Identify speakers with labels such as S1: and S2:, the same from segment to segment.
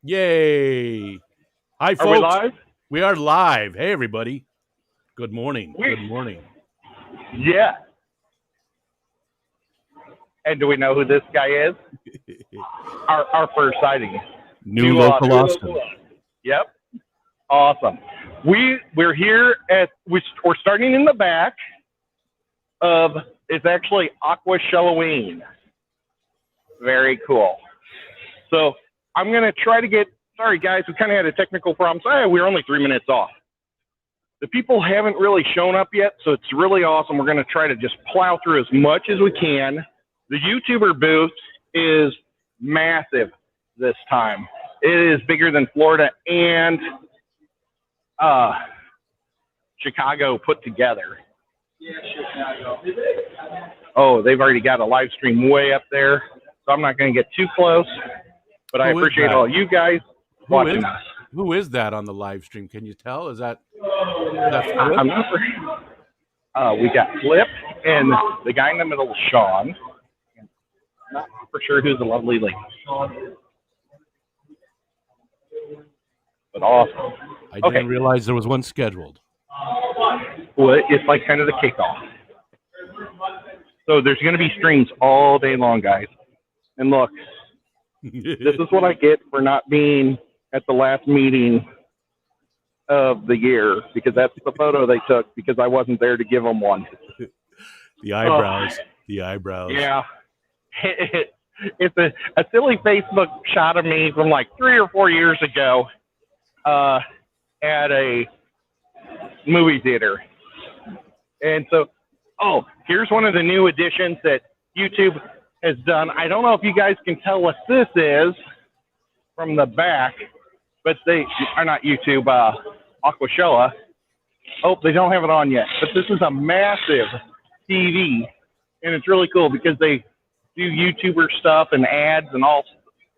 S1: Yay! Hi,
S2: Are we
S1: folks.
S2: live?
S1: We are live. Hey, everybody. Good morning. Good morning.
S2: Yeah. And do we know who this guy is? Our first sighting.
S1: New local
S2: New
S1: Austin.
S2: local. Yep. Awesome. We're here at we're starting in the back of it's actually Aquashella. Very cool. So I'm gonna try to get. Sorry guys, we kind of had a technical problem. So we're only 3 minutes off. The people haven't really shown up yet, so it's really awesome. We're going to try to just plow through as much as we can. The YouTuber booth is massive this time. It is bigger than Florida and Chicago put together. Yeah, Chicago. Oh, they've already got a live stream way up there, so I'm not going to get too close. But I appreciate all you guys watching us.
S1: Who is that on the live stream? Can you tell? Is that
S2: I'm not sure. We got Flip and the guy in the middle, Sean. Not for sure who's the lovely lady. But awesome.
S1: I didn't realize there was one scheduled.
S2: Well, it's like kind of the kickoff. So there's going to be streams all day long, guys. And look, this is what I get for not being at the last meeting of the year, because that's the photo they took because I wasn't there to give them one.
S1: The eyebrows. The eyebrows.
S2: Yeah. It's a silly Facebook shot of me from like 3 or 4 years ago at a movie theater. And so, here's one of the new additions that YouTube has done. I don't know if you guys can tell what this is from the back, but they are not YouTube, Aquashella. Oh, they don't have it on yet, but this is a massive TV, and it's really cool because they do YouTuber stuff and ads and all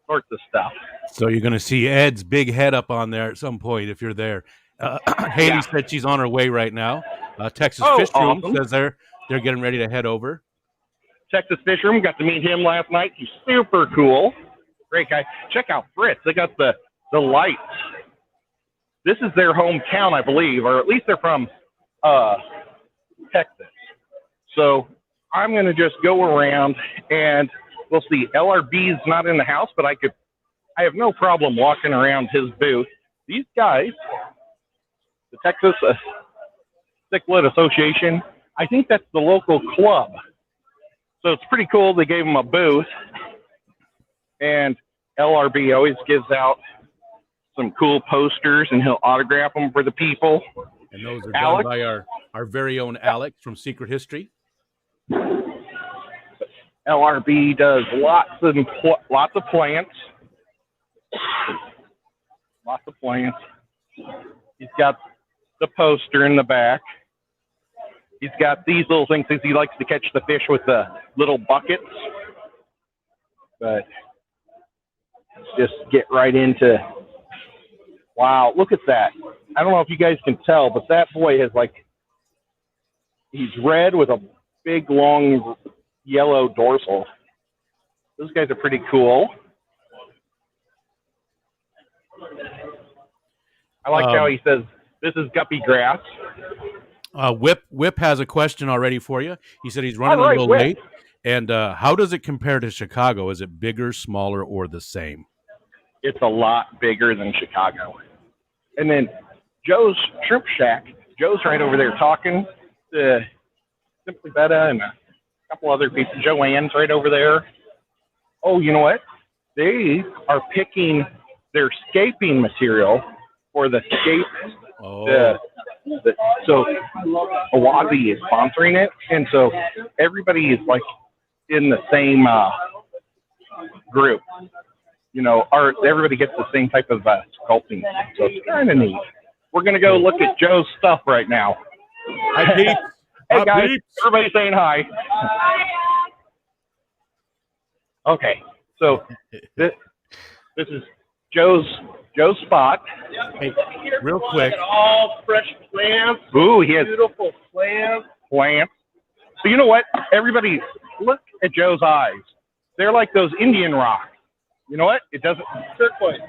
S2: sorts of stuff.
S1: So you're going to see Ed's big head up on there at some point if you're there. Haley said she's on her way right now. Texas Fish Room says they're getting ready to head over.
S2: Texas Fish Room, got to meet him last night. He's super cool. Great guy. Check out Fritz. They got the lights. This is their hometown, I believe, or at least they're from Texas. So I'm going to just go around and we'll see. LRB's not in the house, but I have no problem walking around his booth. These guys, the Texas Cichlid Association, I think that's the local club. So it's pretty cool. They gave him a booth. And LRB always gives out some cool posters, and he'll autograph them for the people.
S1: And those are done by our very own Alex from Secret History.
S2: LRB does lots of plants. Lots of plants. He's got the poster in the back. He's got these little things because he likes to catch the fish with the little buckets. But let's just get right into, wow, look at that. I don't know if you guys can tell, but that boy has he's red with a big, long, yellow dorsal. Those guys are pretty cool. I like how he says, this is guppy grass.
S1: Whip has a question already for you. He said he's running a little late. And how does it compare to Chicago? Is it bigger, smaller, or the same?
S2: It's a lot bigger than Chicago. And then Joe's Shrimp Shack. Joe's right over there talking to Simply Betta and a couple other people. Joanne's right over there. Oh, you know what? They are picking their scaping material for the scape. So Awazi is sponsoring it, and so everybody is in the same group. Everybody gets the same type of sculpting. So it's kind of neat. We're gonna go look at Joe's stuff right now.
S1: Hi, Pete.
S2: Hey guys, everybody saying hi. Okay, so this is Joe's spot.
S1: Hey, real quick.
S3: All fresh plants.
S2: Ooh, he has
S3: beautiful plants.
S2: So you know what? Everybody, look at Joe's eyes. They're like those Indian rocks. You know what? It doesn't.
S3: Turquoise.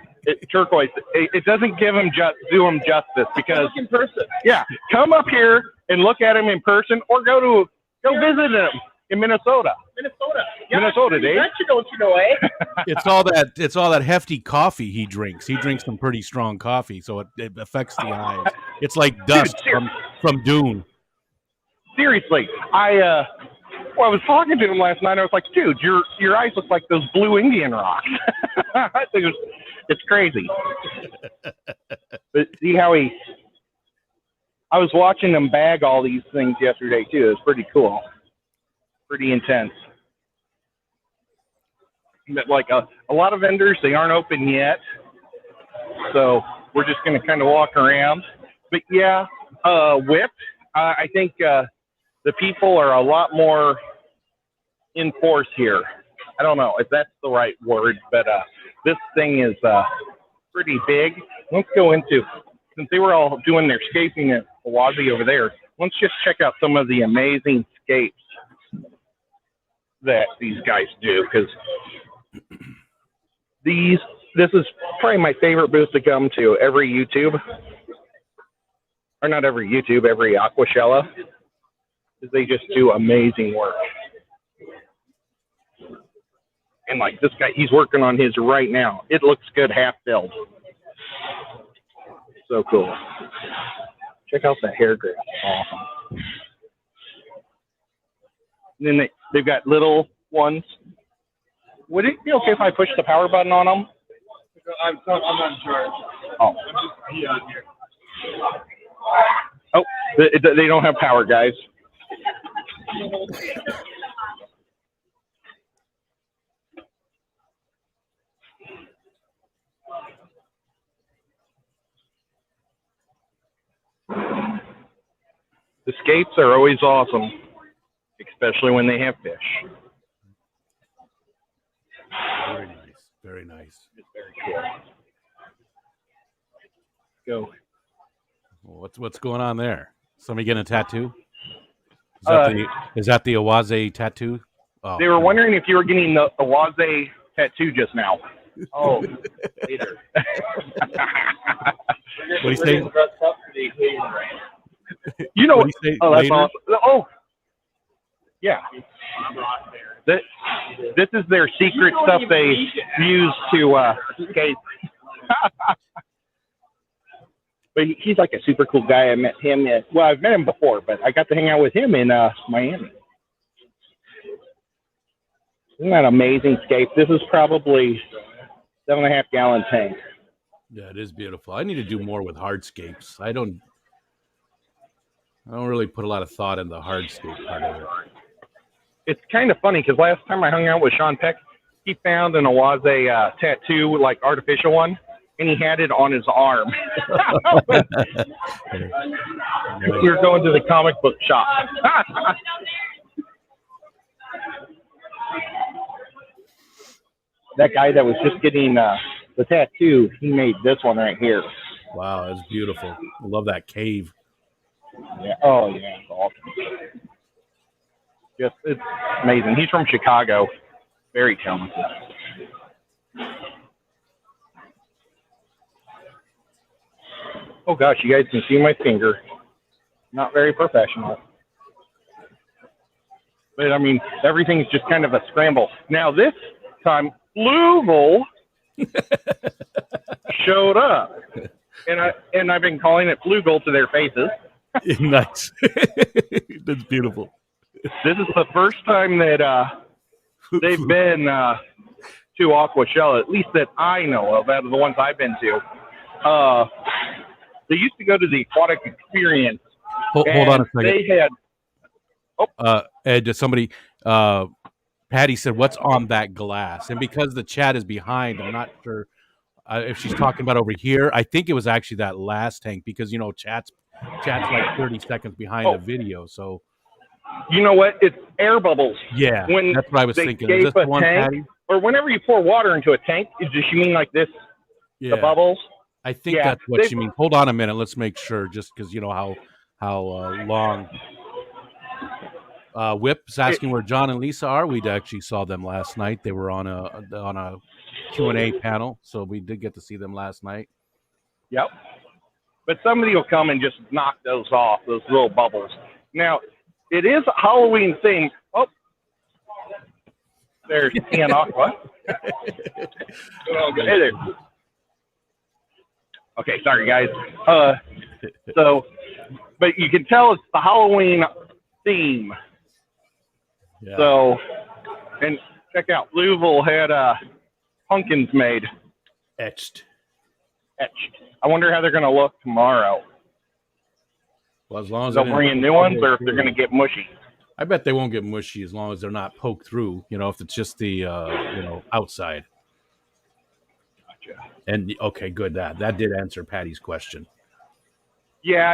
S2: turquoise. It doesn't do him justice because
S3: Look in person.
S2: yeah, come up here and look at him in person, or go visit him in Minnesota. Minnesota, Dave.
S3: Betcha, don't you know, eh?
S1: It's all that hefty coffee he drinks. He drinks some pretty strong coffee, so it affects the eyes. It's like dust from Dune.
S2: Seriously, I was talking to him last night. I was like, dude, your eyes look like those blue Indian rocks. I think it's crazy. But see how I was watching him bag all these things yesterday too. It was pretty cool, pretty intense. But like a lot of vendors, they aren't open yet, so we're just going to kind of walk around. But yeah, whip. I think the people are a lot more in force here. I don't know if that's the right word, but this thing is pretty big. Let's go into, since they were all doing their scaping at Awaze over there, let's just check out some of the amazing scapes that these guys do, because this is probably my favorite booth to come to every YouTube, or not every YouTube, every Aquashella, because they just do amazing work. And like this guy, he's working on his right now. It looks good half filled. So cool. Check out that hair grip. Awesome. And then they've got little ones. Would it be okay if I push the power button on them?
S3: I'm not sure.
S2: Oh. Oh, they don't have power, guys. The scapes are always awesome, especially when they have fish.
S1: Very nice. Very nice.
S2: It's very cool. Go.
S1: What's going on there? Somebody getting a tattoo? Is that the Awaze tattoo? Oh,
S2: they were wondering if you were getting the Awaze tattoo just now.
S3: Oh, later.
S1: What do you say?
S2: You know
S1: what? Do you say?
S2: Oh, that's
S1: Later?
S2: awesome. Oh, yeah. This is their secret stuff they use to skate. But he's like a super cool guy. I met him I've met him before, but I got to hang out with him in Miami. Isn't that amazing scape? This is probably 7.5 gallon tank.
S1: Yeah, it is beautiful. I need to do more with hardscapes. I don't really put a lot of thought in the hardscape part of it.
S2: It's kind of funny because last time I hung out with Sean Peck, he found an Awaze tattoo, like artificial one, and he had it on his arm. We were going to the comic book shop. That guy that was just getting the tattoo, he made this one right here.
S1: Wow, that's beautiful. I love that cave.
S2: Yeah. Oh, yeah. It's awesome. Just, it's amazing. He's from Chicago. Very talented. Oh, gosh. You guys can see my finger. Not very professional. But, I mean, everything's just kind of a scramble. Now, this time, Flugal showed up. And I've been calling it Flugal to their faces.
S1: Nice. That's beautiful.
S2: This is the first time that they've been to Aquashella, at least that I know of, out of the ones I've been to. They used to go to the Aquatic Experience.
S1: Hold on a second.
S2: They had.
S1: Ed, somebody, Patty said, "What's on that glass?" And because the chat is behind, I'm not sure if she's talking about over here. I think it was actually that last tank because chat's like 30 seconds behind the video. So,
S2: you know what? It's air bubbles.
S1: Yeah,
S2: when
S1: that's what I was thinking.
S2: Is
S1: this
S2: a
S1: one,
S2: tank,
S1: Patty?
S2: or whenever you pour water into a tank, does she mean like this?
S1: Yeah.
S2: The bubbles.
S1: I think that's what she means. Hold on a minute. Let's make sure, just because how long. Whip's asking where John and Lisa are. We actually saw them last night. They were on a Q&A panel, so we did get to see them last night.
S2: Yep. But somebody will come and just knock those off, those little bubbles. Now, it is a Halloween thing. Oh, there's Ian Aqua. Hey there. Okay, sorry, guys. But you can tell it's the Halloween theme.
S1: Yeah.
S2: So, and check out, Louisville had pumpkins made.
S1: Etched.
S2: I wonder how they're going to look tomorrow.
S1: Well, as long as
S2: They'll bring in new ones, or if they're going to get mushy.
S1: I bet they won't get mushy as long as they're not poked through. If it's just the outside.
S2: Gotcha.
S1: And okay, good. That did answer Patty's question.
S2: Yeah,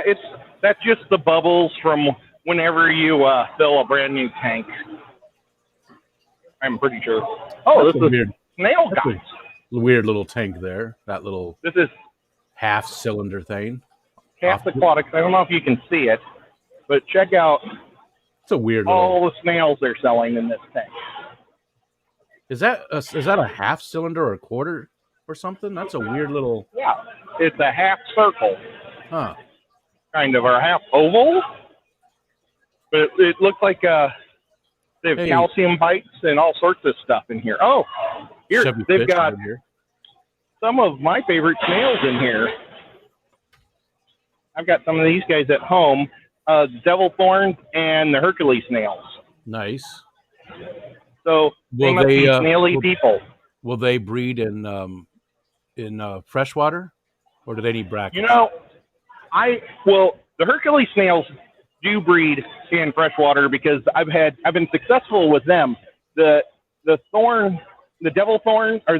S2: that's just the bubbles from whenever you fill a brand new tank. I'm pretty sure. Oh,
S1: That's
S2: this is
S1: weird.
S2: snail guys.
S1: Weird little tank there. That little
S2: This is
S1: half cylinder thing.
S2: Cast Aquatics. I don't know if you can see it, but check out
S1: It's a weird
S2: all
S1: little.
S2: the snails they're selling in this tank.
S1: Is that a half cylinder or a quarter or something? That's a weird little.
S2: Yeah, it's a half circle,
S1: Huh.
S2: kind of, or a half oval. But it looks like they have
S1: Hey.
S2: calcium bites and all sorts of stuff in here. Oh, here
S1: Chevy
S2: they've
S1: Fish
S2: got
S1: over here.
S2: some of my favorite snails in here. I've got some of these guys at home, devil thorns and the Hercules snails.
S1: Nice.
S2: So they
S1: Will
S2: must
S1: they,
S2: be snaily
S1: will-
S2: people.
S1: Will they breed in freshwater, or do they need brackets?
S2: The Hercules snails do breed in freshwater because I've been successful with them. The devil thorns, I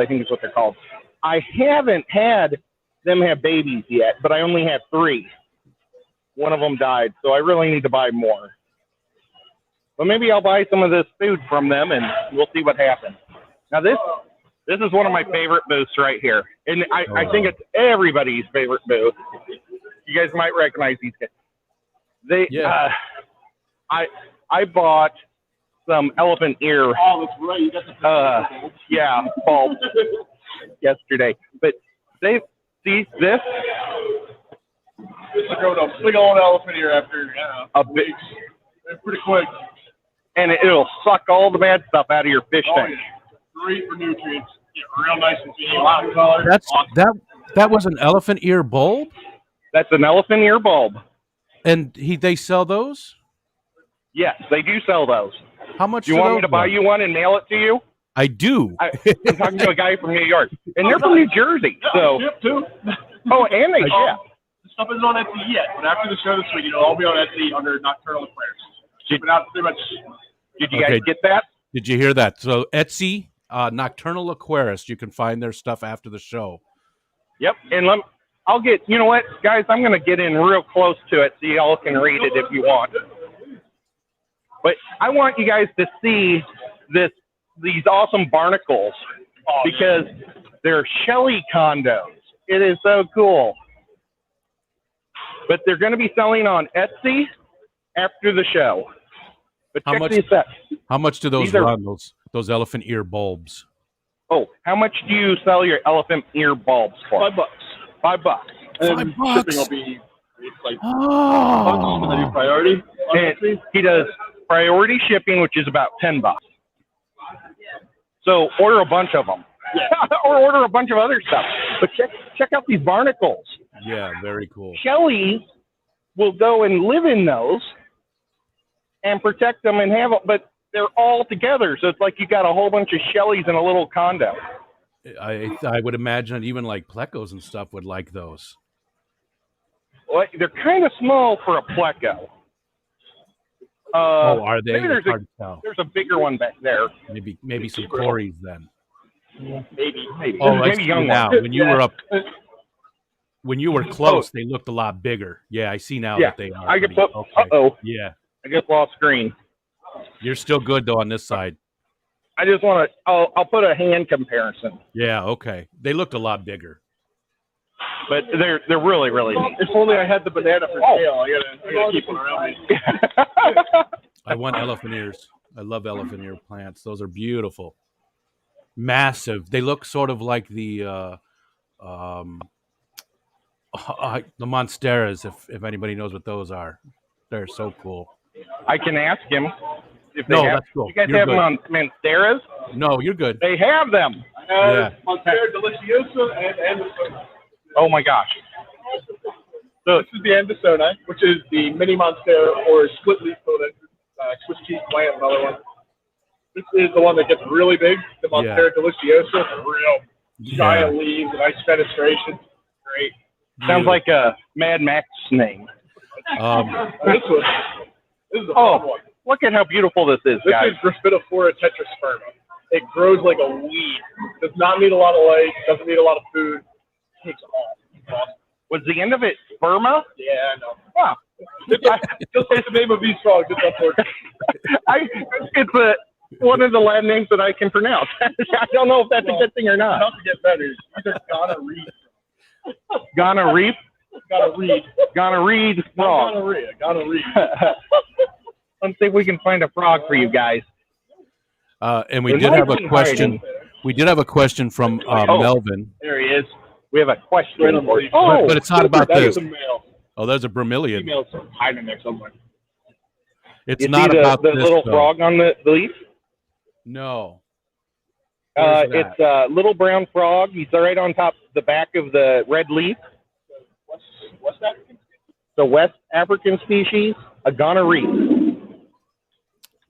S2: think is what they're called. I haven't had them have babies yet, but I only have 3. One of them died, so I really need to buy more. But maybe I'll buy some of this food from them, and we'll see what happens. Now this is one of my favorite booths right here, and I think it's everybody's favorite booth. You guys might recognize these guys. I bought some elephant ear.
S3: Oh, that's right. You got the
S2: bulbs yesterday, but they see this.
S3: It's a big old elephant here after They're pretty quick.
S2: And it'll suck all the bad stuff out of your fish tank.
S3: Yeah. Great for nutrients. Get real nice and feed. A lot of color.
S1: That was an elephant ear bulb,
S2: That's an elephant ear bulb.
S1: and they sell those.
S2: Yes, they do sell those.
S1: How much?
S2: You
S1: do
S2: want
S1: those
S2: me to buy
S1: run?
S2: you one and mail it to you?
S1: I do.
S2: I'm talking to a guy from New York, and they're from New Jersey.
S3: Yeah,
S2: So,
S3: ship too.
S2: and they ship.
S3: The stuff isn't on Etsy yet, but after the show this week, it'll all be on Etsy under Nocturnal Aquarius. Ship it out pretty much.
S2: Did you guys get that?
S1: Did you hear that? So Etsy, Nocturnal Aquarist, you can find their stuff after the show.
S2: Yep. And I'll get. You know what, guys? I'm going to get in real close to it so y'all can read it if you want. But I want you guys to see these awesome barnacles because they're Shelly condos. It is so cool. But they're going to be selling on Etsy after the show. But
S1: How
S2: check
S1: much-
S2: these out.
S1: How much do those
S2: These are-
S1: run? Those elephant ear bulbs?
S2: Oh, how much do you sell your elephant ear bulbs for?
S3: $5.
S2: $5.
S3: And
S1: $5.
S3: shipping will be like
S1: Oh,
S3: I do priority on
S2: And
S3: Etsy.
S2: he does priority shipping, which is about $10. So order a bunch of them, or order a bunch of other stuff. But check out these barnacles.
S1: yeah, very cool.
S2: Shelly will go and live in those and protect them and have them, but they're all together. So it's like you got a whole bunch of Shellys in a little condo.
S1: I would imagine that even like plecos and stuff would like those.
S2: Well, they're kind of small for a pleco.
S1: Are they?
S2: maybe
S1: It's hard to tell.
S2: There's a bigger one back there.
S1: Maybe some Corys then.
S2: Maybe.
S1: Oh, I
S2: Maybe
S1: see
S2: young
S1: now.
S2: ones.
S1: When you were close, they looked a lot bigger. Yeah, I see now
S2: Yeah,
S1: that they are.
S2: I get
S1: pretty-
S2: put.
S1: okay. Yeah,
S2: I just lost screen.
S1: you're still good though on this side.
S2: I just want to. I'll put a hand comparison.
S1: Yeah, okay. They looked a lot bigger.
S2: But they're really, really neat.
S3: If only I had the banana for tail. I gotta keep one around me.
S1: I want elephant ears. I love elephant ear plants. Those are beautiful, massive. They look sort of like the monsteras. If anybody knows what those are, they're so cool.
S2: I can ask him if they
S1: No,
S2: have.
S1: that's cool.
S2: You guys
S1: You're
S2: have
S1: good.
S2: them on Monsteras?
S1: No, you're good.
S2: They have them.
S1: Yeah.
S3: Monstera, Deliciosa, and Andesona.
S2: Oh my gosh.
S3: So this is the Andesona, which is the mini Monstera or split leaf philodendron, Swiss cheese plant, another one. This is the one that gets really big. The Monstera Deliciosa, real giant leaves, nice fenestration. Great.
S2: Sounds like a Mad Max name.
S3: This is a fun one.
S2: Look at how beautiful this is,
S3: This
S2: guys.
S3: is Graphitophora tetrasperma. It grows like a weed. Does not need a lot of light. Doesn't need a lot of food. Takes off. Awesome.
S2: Was the end of it sperma?
S3: Yeah, I know.
S2: Wow.
S3: Just like the name of these frogs, it's unfortunate.
S2: It's one of the Latin names that I can pronounce. I don't know if that's a good thing or not.
S3: How to get better? These are gonorrhea.
S2: Gonorrhea?
S3: Gonorrhea.
S2: Gonorrhea frog.
S3: Gonorrhea.
S2: Let's see if we can find a frog for you guys.
S1: And we
S2: It
S1: did
S2: might
S1: have a
S2: be
S1: question. We did have a question from Melvin.
S2: There he is. We have a question.
S3: Right on the leaf.
S1: But it's not about
S3: That
S1: this.
S3: is a male.
S1: Oh, there's a bromeliad.
S3: Female's hiding there somewhere.
S1: It's
S2: You
S1: not
S2: see
S1: about
S2: the
S1: this.
S2: little
S1: though.
S2: frog on the leaf?
S1: No. Where's that?
S2: It's a little brown frog. He's right on top, the back of the red leaf.
S3: What's that?
S2: The West African species, a gonorrhea.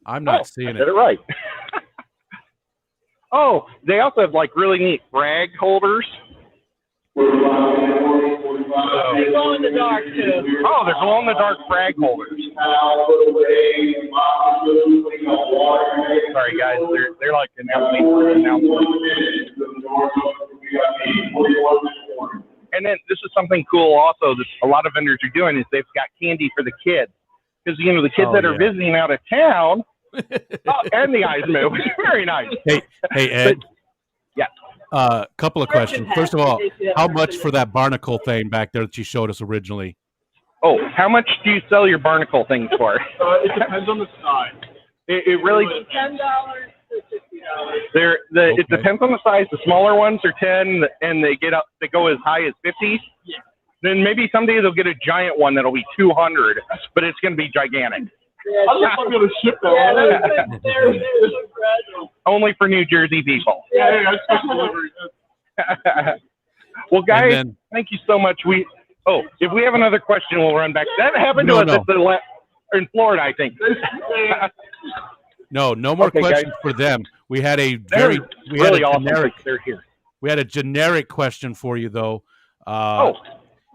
S1: I'm not seeing
S2: I did
S1: it.
S2: it right. Oh, they also have like really neat frag holders.
S4: They glow in the dark too.
S2: Oh, they're glow in the dark frag holders. Sorry guys, they're like announcing. And then this is something cool also that a lot of vendors are doing is they've got candy for the kids. Because, you know, the kids that are visiting out of town, and the eyes move. Very nice.
S1: Hey, Ed.
S2: Yeah.
S1: Couple of questions. First of all, how much for that barnacle thing back there that you showed us originally?
S2: Oh, how much do you sell your barnacle things for?
S3: It depends on the size.
S2: It really
S4: $10 to $50.
S2: It depends on the size. The smaller ones are 10, and they go as high as 50.
S3: Yeah.
S2: Then maybe someday they'll get a giant one that'll be 200, but it's going to be gigantic.
S4: Yeah,
S3: I'm not going to ship that
S4: yeah,
S3: one.
S4: they're so fragile.
S2: Only for New Jersey people.
S3: Yeah, that's delivery.
S2: Well, guys,
S1: then-
S2: thank you so much. If we have another question, we'll run back. That happened to us in Florida, I think.
S1: No more
S2: Okay,
S1: questions
S2: guys.
S1: for them. We had a
S2: They're really
S1: a
S2: awesome.
S1: generic.
S2: They're here.
S1: We had a generic question for you though.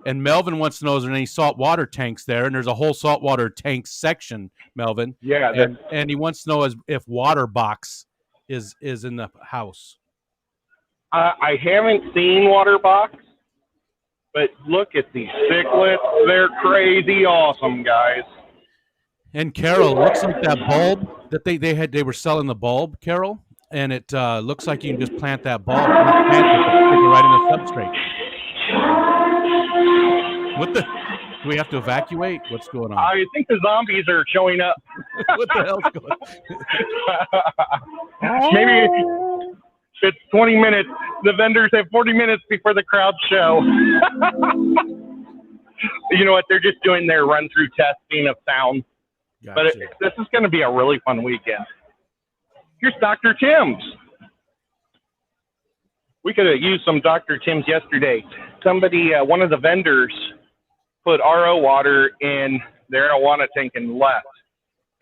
S1: And Melvin wants to know: is there any saltwater tanks there? And there's a whole saltwater tank section, Melvin.
S2: Yeah,
S1: And he wants to know if water box is in the house.
S2: I haven't seen water box, but look at these cichlids. They're crazy awesome, guys.
S1: And Carol, it looks like that bulb that they were selling the bulb, Carol, and it looks like you can just plant that bulb, plant it, stick it right in the substrate. What the? Do we have to evacuate? What's going on?
S2: I think the zombies are showing up.
S1: What the hell's going on?
S2: Maybe it's 20 minutes. The vendors have 40 minutes before the crowd show. You know what? They're just doing their run-through testing of sound. But
S1: Gotcha.
S2: this is going to be a really fun weekend. Here's Dr. Tim's. We could have used some Dr. Tim's yesterday. Somebody, one of the vendors, put RO water in their arowana tank and left.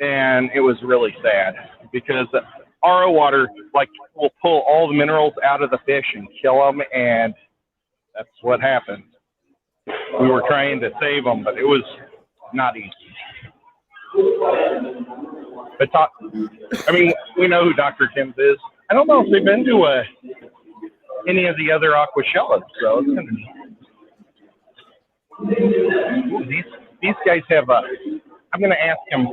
S2: And it was really sad because RO water will pull all the minerals out of the fish and kill them, and that's what happened. We were trying to save them, but it was not easy. But we know who Dr. Tim's is. I don't know if they've been to any of the other Aquashellas, so it's going to be. Ooh, these guys have I'm going to ask them.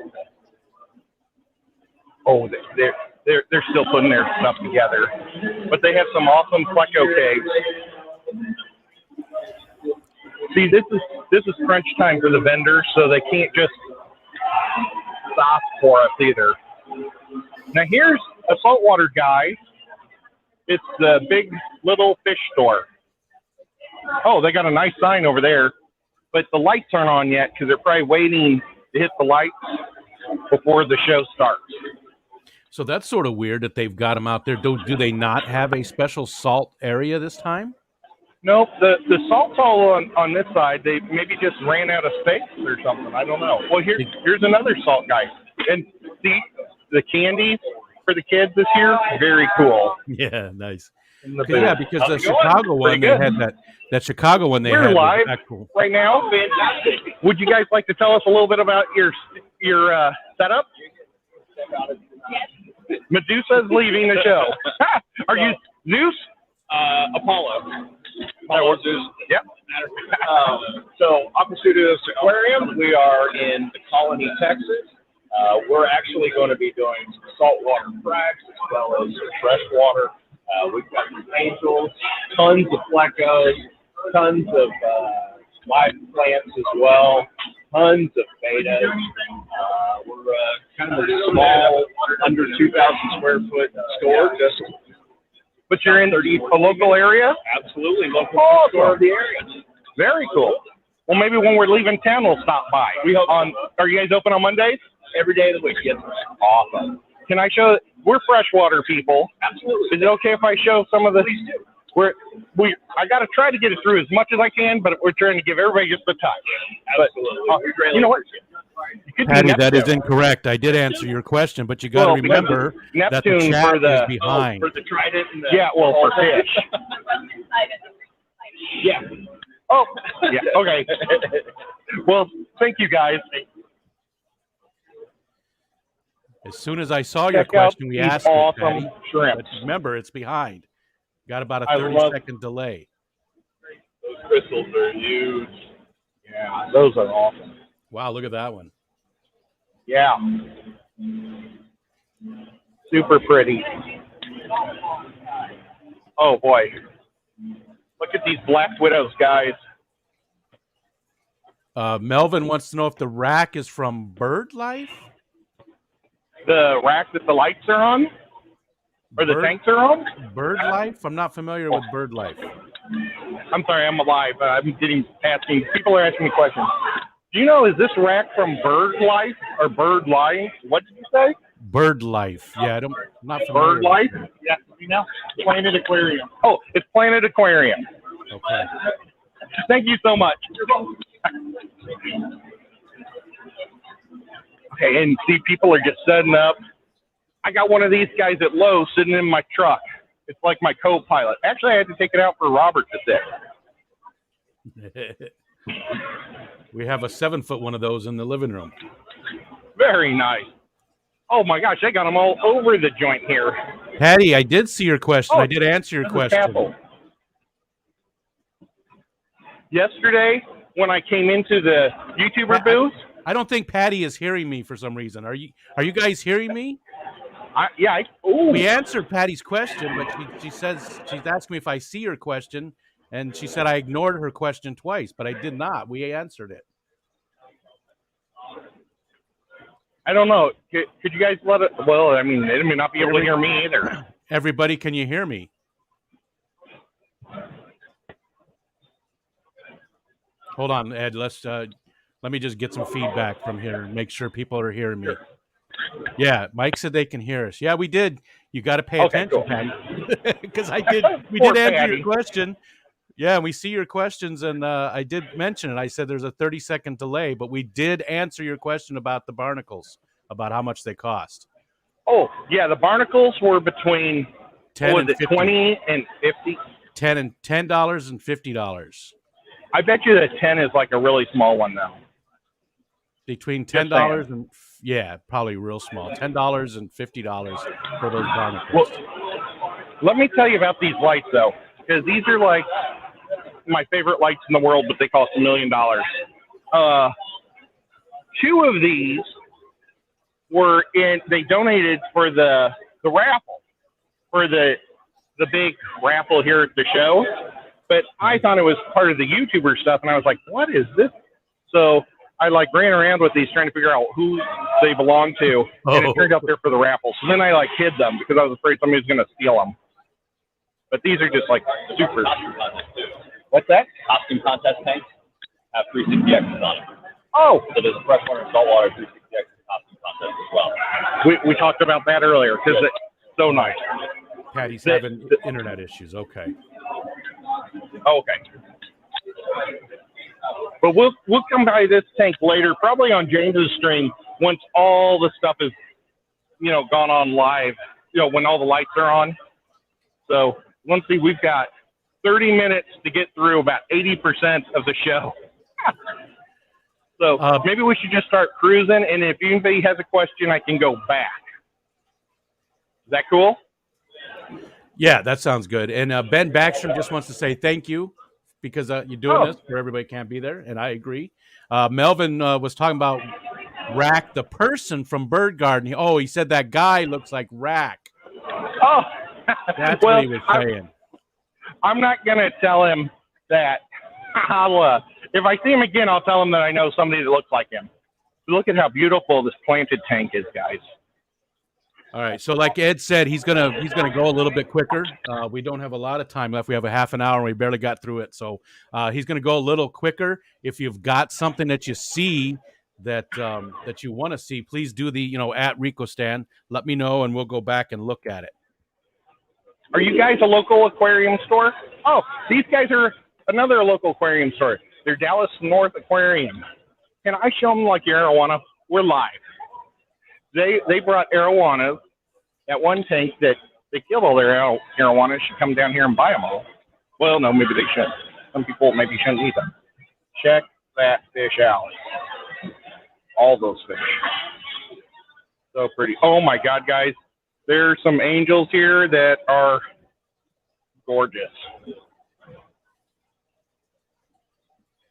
S2: Oh, they're still putting their stuff together, but they have some awesome pleco kegs. See, this is crunch time for the vendors, so they can't just stop for us either. Now here's a saltwater guy. It's the Big Little Fish Store. Oh, they got a nice sign over there, but the lights aren't on yet because they're probably waiting to hit the lights before the show starts.
S1: So that's sort of weird that they've got them out there. Do they not have a special salt area this time?
S2: Nope, the salt's all on this side. They maybe just ran out of space or something. I don't know. Well, here's another salt guy. And see, the candy for the kids this year, very cool.
S1: Yeah, nice.
S2: Yeah,
S1: because the Chicago one, they had that Chicago one.
S2: We're live right now. Would you guys like to tell us a little bit about your setup? Medusa's leaving the show. Are you Zeus?
S3: Apollo. Apollo Zeus.
S2: Yep.
S3: So Aquashella Aquarium, we are in the Colony, Texas. We're actually going to be doing some saltwater frags as well as freshwater. We've got some angels, tons of plecos, tons of live plants as well, tons of betas. We're kind of a small, under 2,000 square foot store.
S2: But you're in a local area?
S3: Absolutely, local
S2: store
S3: of the area.
S2: Very cool. Well, maybe when we're leaving town, we'll stop by. Are you guys open on Mondays?
S3: Every day of the week, yes.
S2: Awesome. Can I show? We're freshwater people.
S3: Absolutely.
S2: Is it okay if I show some of the?
S3: Please do.
S2: I got to try to get it through as much as I can, but we're trying to give everybody just a touch.
S3: Absolutely.
S2: You know what?
S1: Patty, that is incorrect. I did answer your question, but you got to remember that the chat is behind.
S3: For the trident and
S2: for fish.
S3: Yeah.
S2: Oh, yeah. Okay. Well, thank you guys.
S1: As soon as I saw your question, we asked it, Patty.
S2: Shrimp.
S1: But remember, it's behind. Got about a 30-second delay.
S3: Those crystals are huge.
S2: Yeah, those are awesome.
S1: Wow, look at that one.
S2: Yeah. Super pretty. Oh, boy. Look at these black widows, guys.
S1: Melvin wants to know if the rack is from Bird Life?
S2: The rack that the lights are on? Or the tanks are on?
S1: Bird Life? I'm not familiar with Bird Life.
S2: I'm sorry, I'm alive. People are asking me questions. Do you know, is this rack from Bird Life or Bird Life? What did you say?
S1: Bird Life. Yeah, I'm not familiar.
S2: Bird Life?
S3: Yeah, you know, Planet Aquarium.
S2: Oh, it's Planet Aquarium.
S1: Okay.
S2: Thank you so much. Okay, and see, people are just setting up. I got one of these guys at Lowe's sitting in my truck. It's like my co-pilot. Actually, I had to take it out for Robert today.
S1: We have a 7-foot one of those in the living room.
S2: Very nice. Oh my gosh, I got them all over the joint here.
S1: Patty, I did see your question. I did answer your question.
S2: Yesterday, when I came into the YouTuber booth,
S1: I don't think Patty is hearing me for some reason. Are you guys hearing me?
S2: We
S1: answered Patty's question, but she says she's asked me if I see her question, and she said I ignored her question twice, but I did not. We answered it.
S2: I don't know. Could you guys let it? Well, I mean, they may not be able to hear me either.
S1: Everybody, can you hear me? Hold on, Ed. Let me just get some feedback from here and make sure people are hearing me. Yeah, Mike said they can hear us. Yeah, we did. You got to pay attention, cool. Patty, because we did answer your question. Yeah, we see your questions, and I did mention it. I said there's a 30-second delay, but we did answer your question about the barnacles, about how much they cost.
S2: Oh, yeah, the barnacles were between $20 and $50.
S1: $10 and $50.
S2: I bet you that 10 is like a really small one, though.
S1: Between $10 and probably real small. $10 and $50 for those barnacles.
S2: Well, let me tell you about these lights, though, because these are like my favorite lights in the world, but they cost $1 million. 2 of these they donated for the raffle, for the big raffle here at the show. But I thought it was part of the YouTuber stuff, and I was like, what is this? So I like ran around with these trying to figure out who they belong to, and it turned out they're for the raffle. So then I like hid them because I was afraid somebody was going to steal them. But these are just like super. What's that?
S5: Costume contest tanks have 360Xs on it.
S2: Oh,
S5: So there's a freshwater and saltwater 360X costume contest as well.
S2: we talked about that earlier because it's so nice.
S1: Patty's having internet issues. Okay.
S2: Okay. But we'll come by this tank later, probably on James's stream once all the stuff is, gone on live. When all the lights are on. So let's see, we've got 30 minutes to get through about 80% of the show. So maybe we should just start cruising, and if anybody has a question, I can go back. Is that cool?
S1: Yeah, that sounds good. And Ben Backstrom just wants to say thank you because you're doing this where everybody can't be there, and I agree. Melvin was talking about Rack, the person from Bird Garden. He said that guy looks like Rack.
S2: Oh,
S1: that's
S2: well,
S1: what he was saying.
S2: I'm not going to tell him that. If I see him again, I'll tell him that I know somebody that looks like him. Look at how beautiful this planted tank is, guys.
S1: All right, so like Ed said, he's gonna go a little bit quicker. We don't have a lot of time left. We have a half an hour, and we barely got through it. So he's gonna go a little quicker. If you've got something that you see that you want to see, please do the at Rico Stand. Let me know, and we'll go back and look at it.
S2: Are you guys a local aquarium store? Oh, these guys are another local aquarium store. They're Dallas North Aquarium. Can I show them like your arowana? We're live. They brought arowanas. That one tank that they killed all their arowanas should come down here and buy them all. Well, no, maybe they shouldn't. Some people maybe shouldn't eat them. Check that fish out. All those fish. So pretty. Oh my God, guys. There's some angels here that are gorgeous.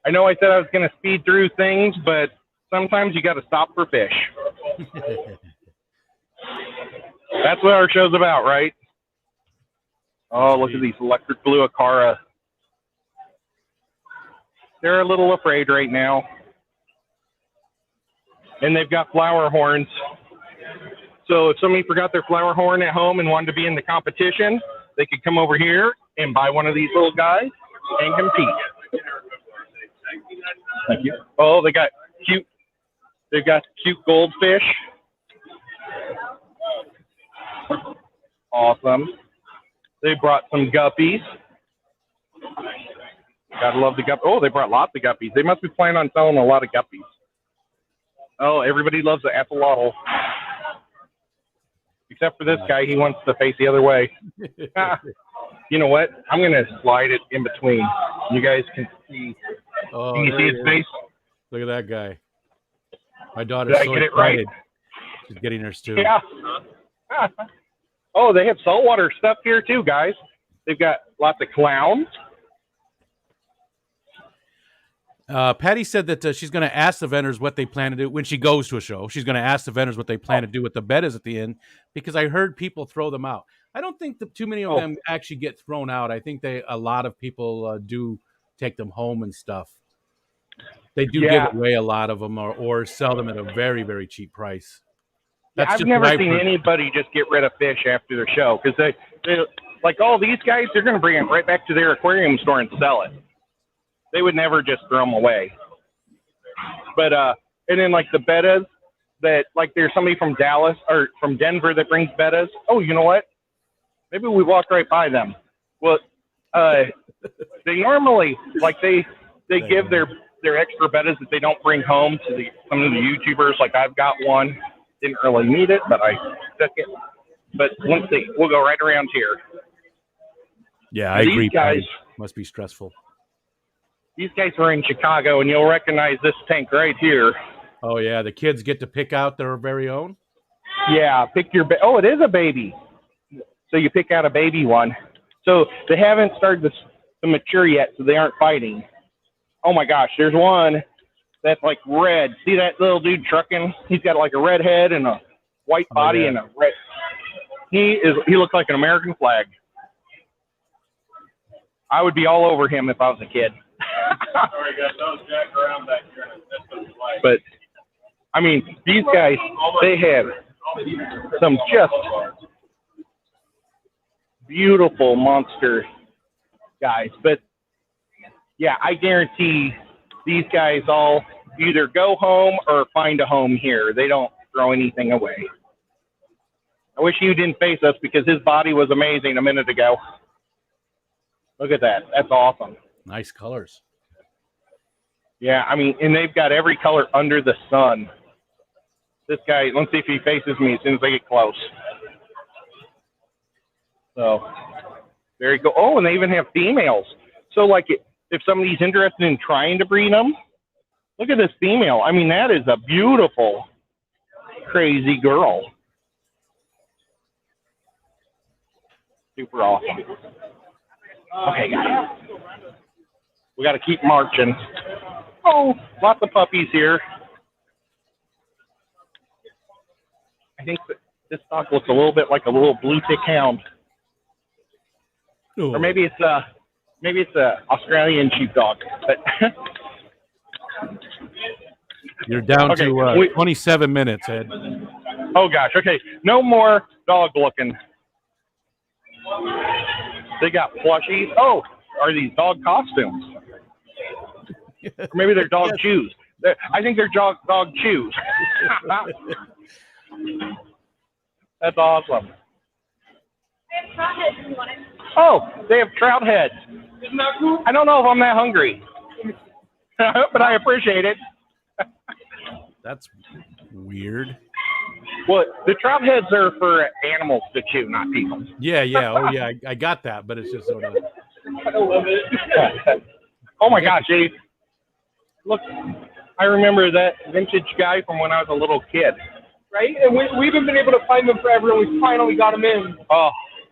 S2: I know I said I was going to speed through things, but sometimes you got to stop for fish. That's what our show's about, right? Oh, look at these electric blue Acara. They're a little afraid right now. And they've got flower horns. So if somebody forgot their flower horn at home and wanted to be in the competition, they could come over here and buy one of these little guys and compete. Thank you. Oh, they've got cute goldfish. Awesome. They brought some guppies. Gotta love the guppies. Oh, they brought lots of guppies. They must be planning on selling a lot of guppies. Oh, everybody loves the axolotl. Except for this guy, he wants to face the other way. You know what? I'm going to slide it in between. You guys can see.
S1: Oh,
S2: can you see his face?
S1: Look at that guy. My daughter's so excited. Right? She's getting hers too.
S2: Yeah. Oh, they have saltwater stuff here too, guys. They've got lots of clowns.
S1: Patty said that she's going to ask the vendors what they plan to do when she goes to a show. She's going to ask the vendors what they plan to do with the bettas at the end, because I heard people throw them out. I don't think that too many of them actually get thrown out. I think a lot of people do take them home and stuff. They do give away a lot of them or sell them at a very, very cheap price.
S2: I've never seen anybody just get rid of fish after their show, because they like all these guys, they're going to bring it right back to their aquarium store and sell it. They would never just throw them away. But and then like the bettas that like there's somebody from Dallas or from Denver that brings bettas. Oh, you know what? Maybe we walk right by them. Well, they normally like they give their extra bettas that they don't bring home to some of the YouTubers. Like I've got one. Didn't really need it, but I took it. But we'll go right around here.
S1: Yeah, I agree.
S2: Guys
S1: must be stressful.
S2: These guys were in Chicago, and you'll recognize this tank right here.
S1: Oh, yeah. The kids get to pick out their very own?
S2: Yeah. Pick your oh, it is a baby. So you pick out a baby one. So they haven't started to mature yet, so they aren't fighting. Oh, my gosh. There's one that's like red. See that little dude trucking? He's got like a red head and a white body and a red. He looks like an American flag. I would be all over him if I was a kid.
S5: Sorry, guys. That was Jack around back here. That's what it's like.
S2: But, I mean, these guys, they have some just beautiful monster guys. But, yeah, I guarantee these guys all either go home or find a home here. They don't throw anything away. I wish you didn't face us because his body was amazing a minute ago. Look at that. That's awesome.
S1: Nice colors.
S2: Yeah, I mean, and they've got every color under the sun. This guy, let's see if he faces me as soon as I get close. So, there you go. Oh, and they even have females. So, like, if somebody's interested in trying to breed them, look at this female. I mean, that is a beautiful, crazy girl. Super awesome. Okay, guys. We got to keep marching. Oh, lots of puppies here. I think that this dog looks a little bit like a little blue tick hound, or maybe it's a Australian sheepdog. But
S1: you're down to 27 minutes, Ed.
S2: Oh gosh. Okay, no more dog looking. They got plushies. Oh, are these dog costumes? Or maybe they're dog shoes. I think they're dog shoes. That's awesome. Oh, they have trout heads.
S3: Isn't that cool?
S2: I don't know if I'm that hungry, but I appreciate it.
S1: That's weird.
S2: Well, the trout heads are for animals to chew, not people.
S1: Yeah. Oh, yeah. I got that, but it's just sort of.
S3: I love it.
S2: Oh my gosh, Dave. Look, I remember that vintage guy from when I was a little kid.
S3: Right? And we haven't been able to find them forever, and we finally got them in.
S2: Oh,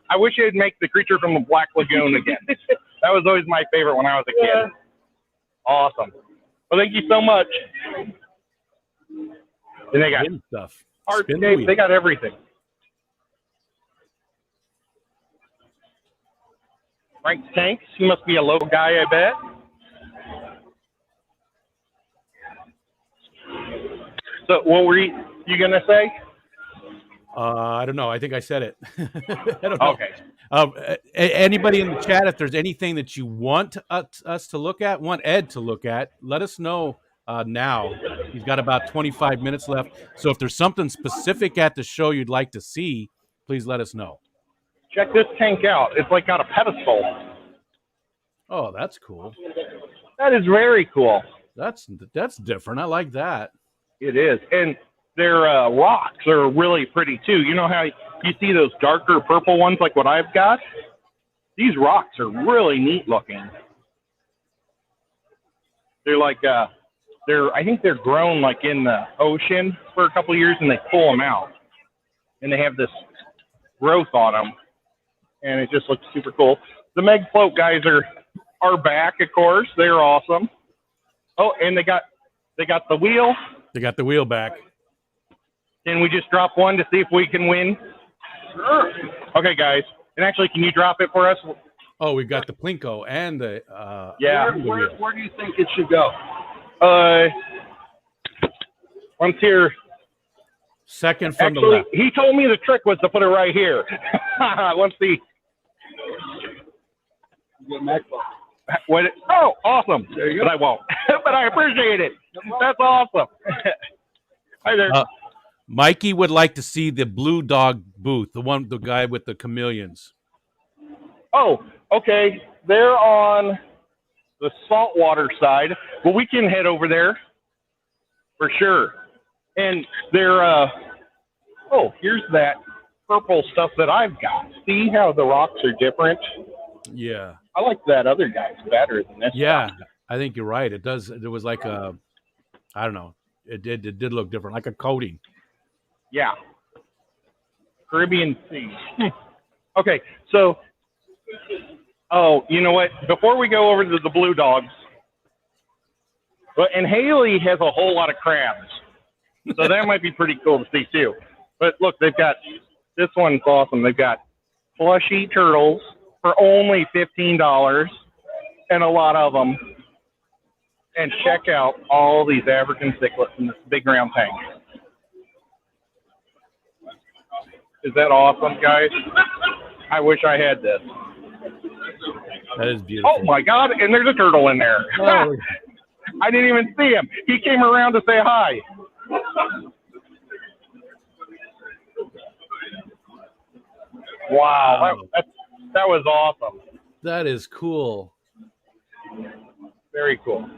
S2: I wish they'd make the creature from the Black Lagoon again. That was always my favorite when I was a kid.
S3: Yeah.
S2: Awesome. Well, thank you so much. And they got
S1: Spin stuff.
S2: hardscape. They got everything. Frank Tanks. He must be a local guy, I bet. So, what were you gonna say?
S1: I don't know. I think I said it. I don't know.
S2: Okay.
S1: Anybody in the chat, if there's anything that you want us to look at, want Ed to look at, let us know now. He's got about 25 minutes left. So if there's something specific at the show you'd like to see, please let us know.
S2: Check this tank out. It's like got a pedestal.
S1: Oh, that's cool.
S2: That is very cool.
S1: That's different. I like that.
S2: It is. And their rocks are really pretty too. You know how you see those darker purple ones like what I've got? These rocks are really neat looking. They're like I think they're grown like in the ocean for a couple of years and they pull them out. And they have this growth on them. And it just looks super cool. The Meg Float guys are back, of course. They're awesome. Oh, and they got the wheel.
S1: They got the wheel back.
S2: Can we just drop one to see if we can win?
S3: Sure.
S2: Okay, guys. And actually, can you drop it for us?
S1: Oh, we've got the Plinko and the
S2: Yeah.
S3: Where do you think it should go?
S2: One's here.
S1: second from the
S2: Actually,
S1: left.
S2: he told me the trick was to put it right here. Let's see. What? Oh, awesome. But I won't. But I appreciate it. That's awesome. Hi there.
S1: Mikey would like to see the Blue Dog booth, the guy with the chameleons.
S2: Oh, okay. They're on the saltwater side. Well, we can head over there for sure. And they're, oh, here's that purple stuff that I've got. See how the rocks are different?
S1: Yeah.
S2: I like that other guy's better than this.
S1: Yeah,
S2: stuff.
S1: I think you're right. It does. It was like a, I don't know. It did look different, like a coating.
S2: Yeah. Caribbean Sea. Okay, so, oh, you know what? Before we go over to the Blue Dogs, and Haley has a whole lot of crabs, so that might be pretty cool to see too. But look, they've got, this one's awesome. They've got plushy turtles for only $15. and a lot of them. And check out all these African cichlids in this big round tank. Is that awesome, guys? I wish I had this.
S1: That is beautiful.
S2: Oh my God! And there's a turtle in there.
S1: Oh.
S2: I didn't even see him. He came around to say hi. Wow, that was awesome.
S1: That is cool.
S2: Very cool.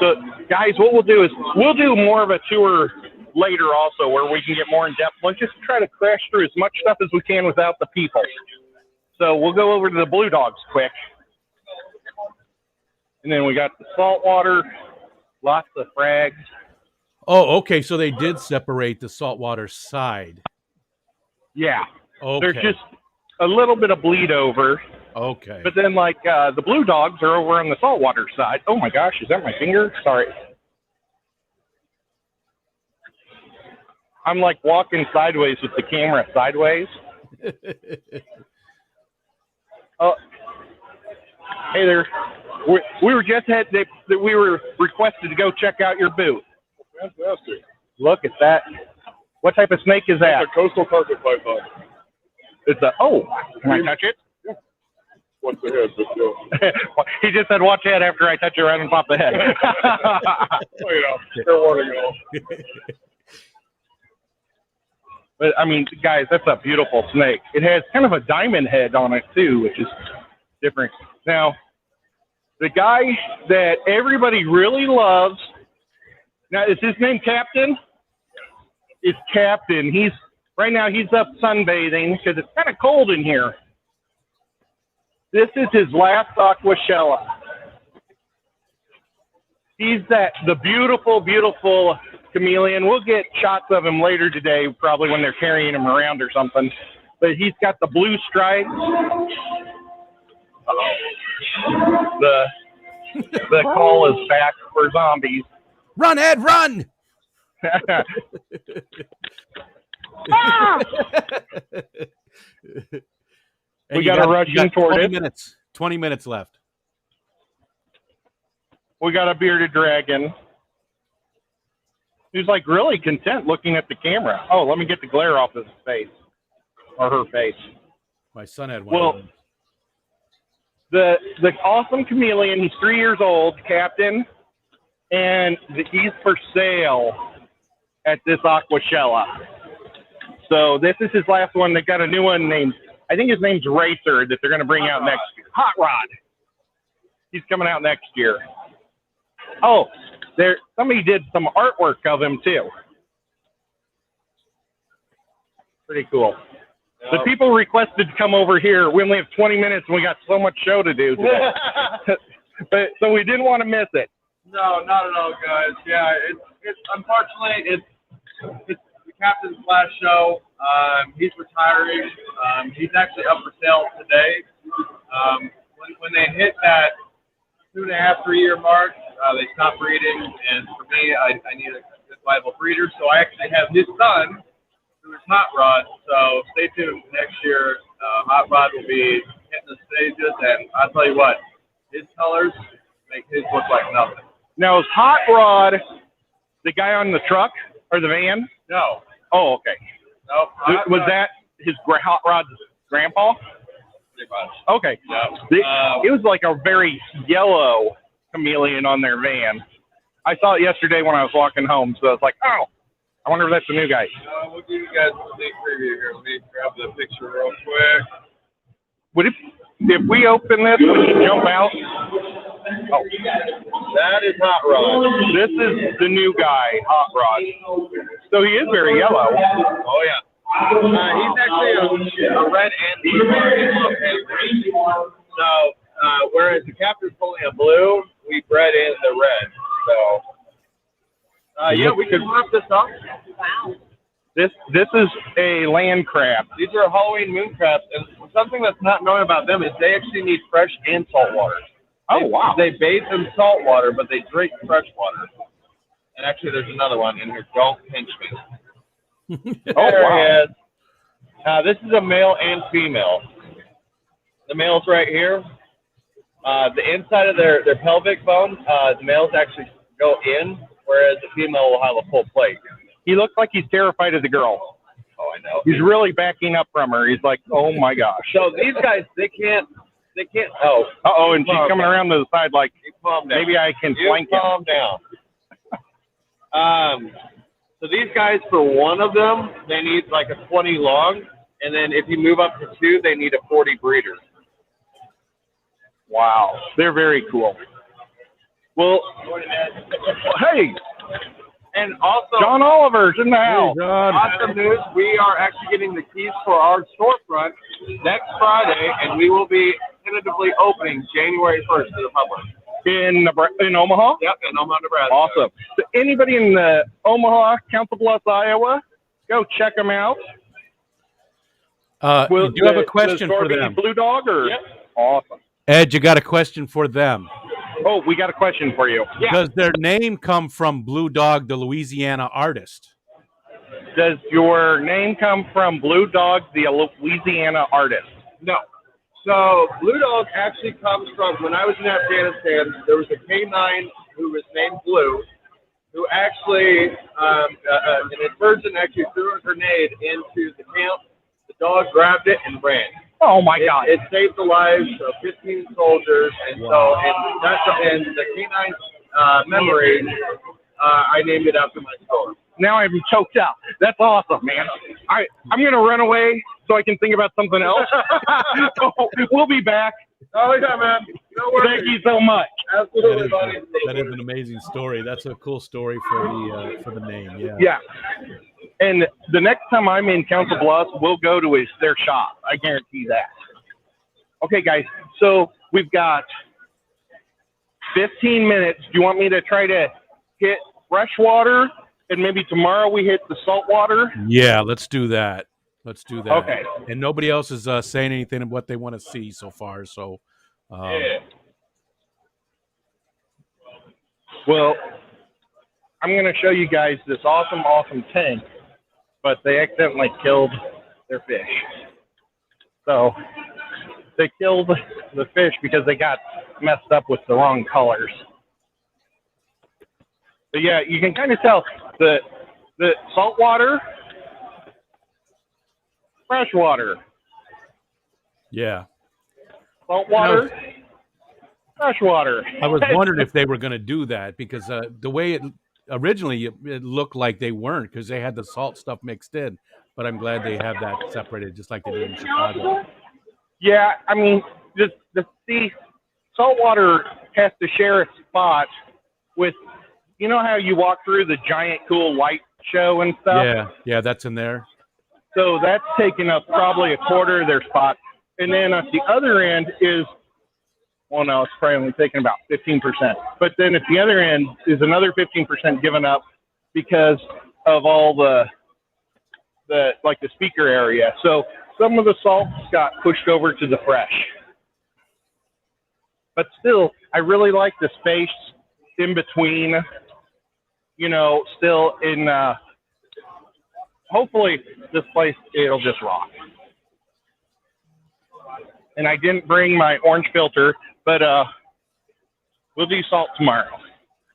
S2: So, guys, what we'll do is we'll do more of a tour later also where we can get more in depth. Let's just try to crash through as much stuff as we can without the people. So we'll go over to the blue dogs quick. And then we got the saltwater, lots of frags.
S1: Oh, okay. So they did separate the saltwater side.
S2: Yeah.
S1: Okay.
S2: There's just a little bit of bleed over.
S1: Okay.
S2: But then, like, the blue dogs are over on the saltwater side. Oh, my gosh. Is that my finger? Sorry. I'm, like, walking sideways with the camera sideways. Oh, hey there. We were just we were requested to go check out your booth.
S3: Fantastic.
S2: Look at that. What type of snake is that?
S3: It's a coastal carpet python.
S2: It's a, oh, can I touch it?
S3: Yeah. What's the head? But,
S2: He just said, watch out after I touch it right and pop the head.
S3: Fair warning, y'all.
S2: But, I mean, guys, that's a beautiful snake. It has kind of a diamond head on it, too, which is different. Now, the guy that everybody really loves, now, is his name Captain? It's Captain. Right now, he's up sunbathing because it's kind of cold in here. This is his last Aquashella. He's the beautiful, beautiful chameleon. We'll get shots of him later today, probably when they're carrying him around or something. But he's got the blue stripes. The call is back for zombies.
S1: Run, Ed, run!
S2: Ah! We got to rush in toward
S1: 20
S2: it.
S1: minutes. 20 minutes left.
S2: We got a bearded dragon. He's like really content looking at the camera. Oh, let me get the glare off his face or her face.
S1: My son had one of them.
S2: The awesome chameleon. He's 3 years old, Captain, and he's for sale at this Aquashella. So this is his last one. They got a new one named, I think his name's Racer, that they're going to bring out next year. Hot Rod. He's coming out next year. Oh, somebody did some artwork of him too. Pretty cool. Yep. The people requested to come over here. We only have 20 minutes and we got so much show to do today. So we didn't want to miss it.
S6: No, not at all, guys. Yeah, it's unfortunately it's the captain's last show. He's retiring. He's actually up for sale today. When they hit that 2.5, 3 year mark, they stop breeding, and for me, I need a good viable breeder. So I actually have his son, who is Hot Rod. So stay tuned next year. Hot Rod will be hitting the stages, and I'll tell you what, his colors make his look like nothing.
S2: Now, is Hot Rod the guy on the truck or the van?
S6: No.
S2: Oh, okay.
S6: Nope.
S2: Was that his Hot Rod's grandpa?
S6: Pretty much.
S2: Okay.
S6: Yeah.
S2: It was like a very yellow chameleon on their van. I saw it yesterday when I was walking home, so I was like, oh, I wonder if that's the new guy.
S6: We'll give you guys a sneak preview here. Let me grab the picture real quick.
S2: Would it, if we open this, would he jump out? Oh,
S6: That is Hot Rod.
S2: this is the new guy, Hot Rod. So he is very yellow.
S6: Oh, yeah. He's actually a red and blue. So, whereas the captain's only a blue, we bred in the red. So, yeah, we can wrap this up.
S4: Wow.
S2: This is a land crab.
S6: These are Halloween moon crabs, and something that's not known about them is they actually need fresh and salt water.
S2: Oh, wow.
S6: They bathe in salt water, but they drink fresh water. And actually, there's another one in here. Don't pinch me.
S2: Oh,
S6: There
S2: wow.
S6: he is. This is a male and female. The male's right here.
S5: The inside of their pelvic bone, the males actually go in, whereas the female will have a full plate.
S2: He looks like he's terrified of the girl.
S5: Oh, I know.
S2: He's really backing up from her. He's like, oh my gosh.
S5: So these guys, they can't. Oh,
S2: Uh-oh, and she's coming around to the side like,
S5: calm down.
S2: maybe I can flank him.
S5: Calm down. So these guys, for one of them, they need like a 20 long, and then if you move up to 2, they need a 40 breeder.
S2: Wow, they're very cool. Well, hey,
S6: And also,
S2: John Oliver's in the house.
S6: awesome news, we are actually getting the keys for our storefront next Friday, and we will be tentatively opening January 1st to the public.
S2: In Omaha?
S6: Yep, in Omaha, Nebraska.
S2: Awesome. So anybody in the Omaha, Council Bluffs, Iowa, go check them out.
S1: You do have a question for them.
S2: Blue Dog or?
S5: Yep.
S2: Awesome.
S1: Ed, you got a question for them.
S2: Oh, we got a question for you.
S1: Does their name come from Blue Dog, the Louisiana artist?
S2: Does your name come from Blue Dog, the Louisiana artist?
S6: No. So Blue Dog actually comes from, when I was in Afghanistan, there was a K9 who was named Blue, who actually, an insurgent actually threw a grenade into the camp. The dog grabbed it and ran.
S2: Oh my God!
S6: It saved the lives of 15 soldiers, and so and the K9 memory, I named it after my store.
S2: Now I'm choked up. That's awesome, man. I'm gonna run away so I can think about something else. We'll be back.
S6: Oh yeah, man. No worries.
S2: Thank you so much.
S6: Absolutely, buddy.
S1: That is an amazing story. That's a cool story for the name. Yeah.
S2: Yeah. And the next time I'm in Council Bluffs, we'll go to their shop. I guarantee that. Okay, guys. So we've got 15 minutes. Do you want me to try to hit freshwater, and maybe tomorrow we hit the saltwater?
S1: Yeah, let's do that. Let's do that.
S2: Okay.
S1: And nobody else is saying anything of what they want to see so far. So,
S2: Well, I'm going to show you guys this awesome tank, but they accidentally killed their fish. So they killed the fish because they got messed up with the wrong colors. But yeah, you can kind of tell the saltwater, freshwater,
S1: yeah.
S2: saltwater, freshwater.
S1: I was wondering if they were going to do that because the way it originally it looked like they weren't because they had the salt stuff mixed in. But I'm glad they have that separated, just like they did in Chicago.
S2: Yeah, I mean, the saltwater has to share a spot with, you know how you walk through the giant cool light show and stuff?
S1: Yeah, that's in there.
S2: So that's taking up probably a quarter of their spot. And then at the other end is, well, no, it's probably only taking about 15%. But then at the other end is another 15% given up because of all the speaker area. So some of the salts got pushed over to the fresh. But still, I really like the space in between, still in, hopefully this place, it'll just rock. And I didn't bring my orange filter, but we'll do salt tomorrow.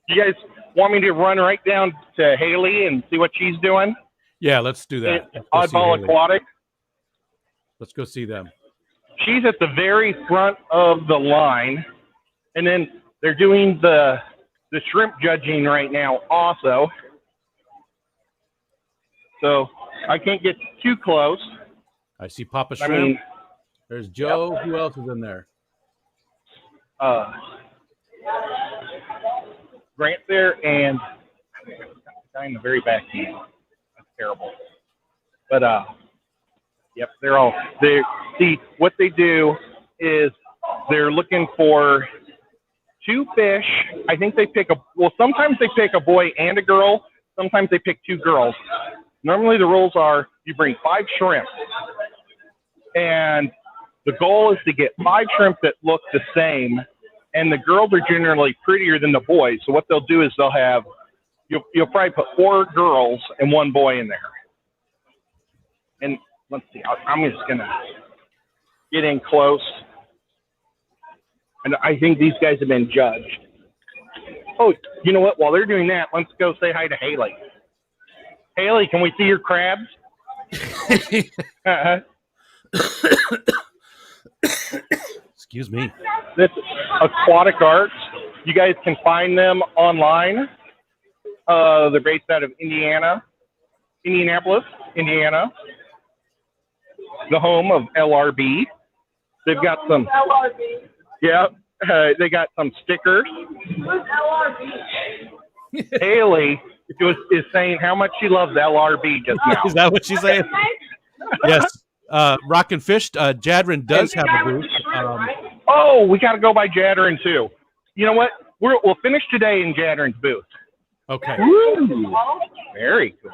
S2: You guys want me to run right down to Haley and see what she's doing?
S1: Yeah, let's do that.
S2: Oddball Aquatic.
S1: Let's go see them.
S2: She's at the very front of the line, and then they're doing the shrimp judging right now also. So I can't get too close.
S1: I see Papa Shrimp. There's Joe. Yep. Who else is in there?
S2: Grant there, and the guy in the very back end. That's terrible. But yep, they're all there. See, what they do is they're looking for 2 fish. I think they pick sometimes they pick a boy and a girl. Sometimes they pick 2 girls. Normally the rules are you bring 5 shrimp. And the goal is to get 5 shrimp that look the same. And the girls are generally prettier than the boys. So what they'll do is you'll probably put 4 girls and 1 boy in there. And let's see, I'm just going to get in close. And I think these guys have been judged. Oh, you know what? While they're doing that, let's go say hi to Haley. Haley, can we see your crabs?
S1: Excuse me.
S2: This Aquatic Arts. You guys can find them online. They're based out of Indianapolis, Indiana, the home of LRB. They've got some.
S4: LRB.
S2: Yeah, they got some stickers.
S4: Who's LRB?
S2: Haley is saying how much she loves LRB just now.
S1: Is that what she's saying? Yes. Rockin' Fish, Gadrin does have a booth.
S2: Oh, we got to go by Gadrin too. You know what? We'll finish today in Gadrin's booth.
S1: Okay.
S2: Woo. Very cool.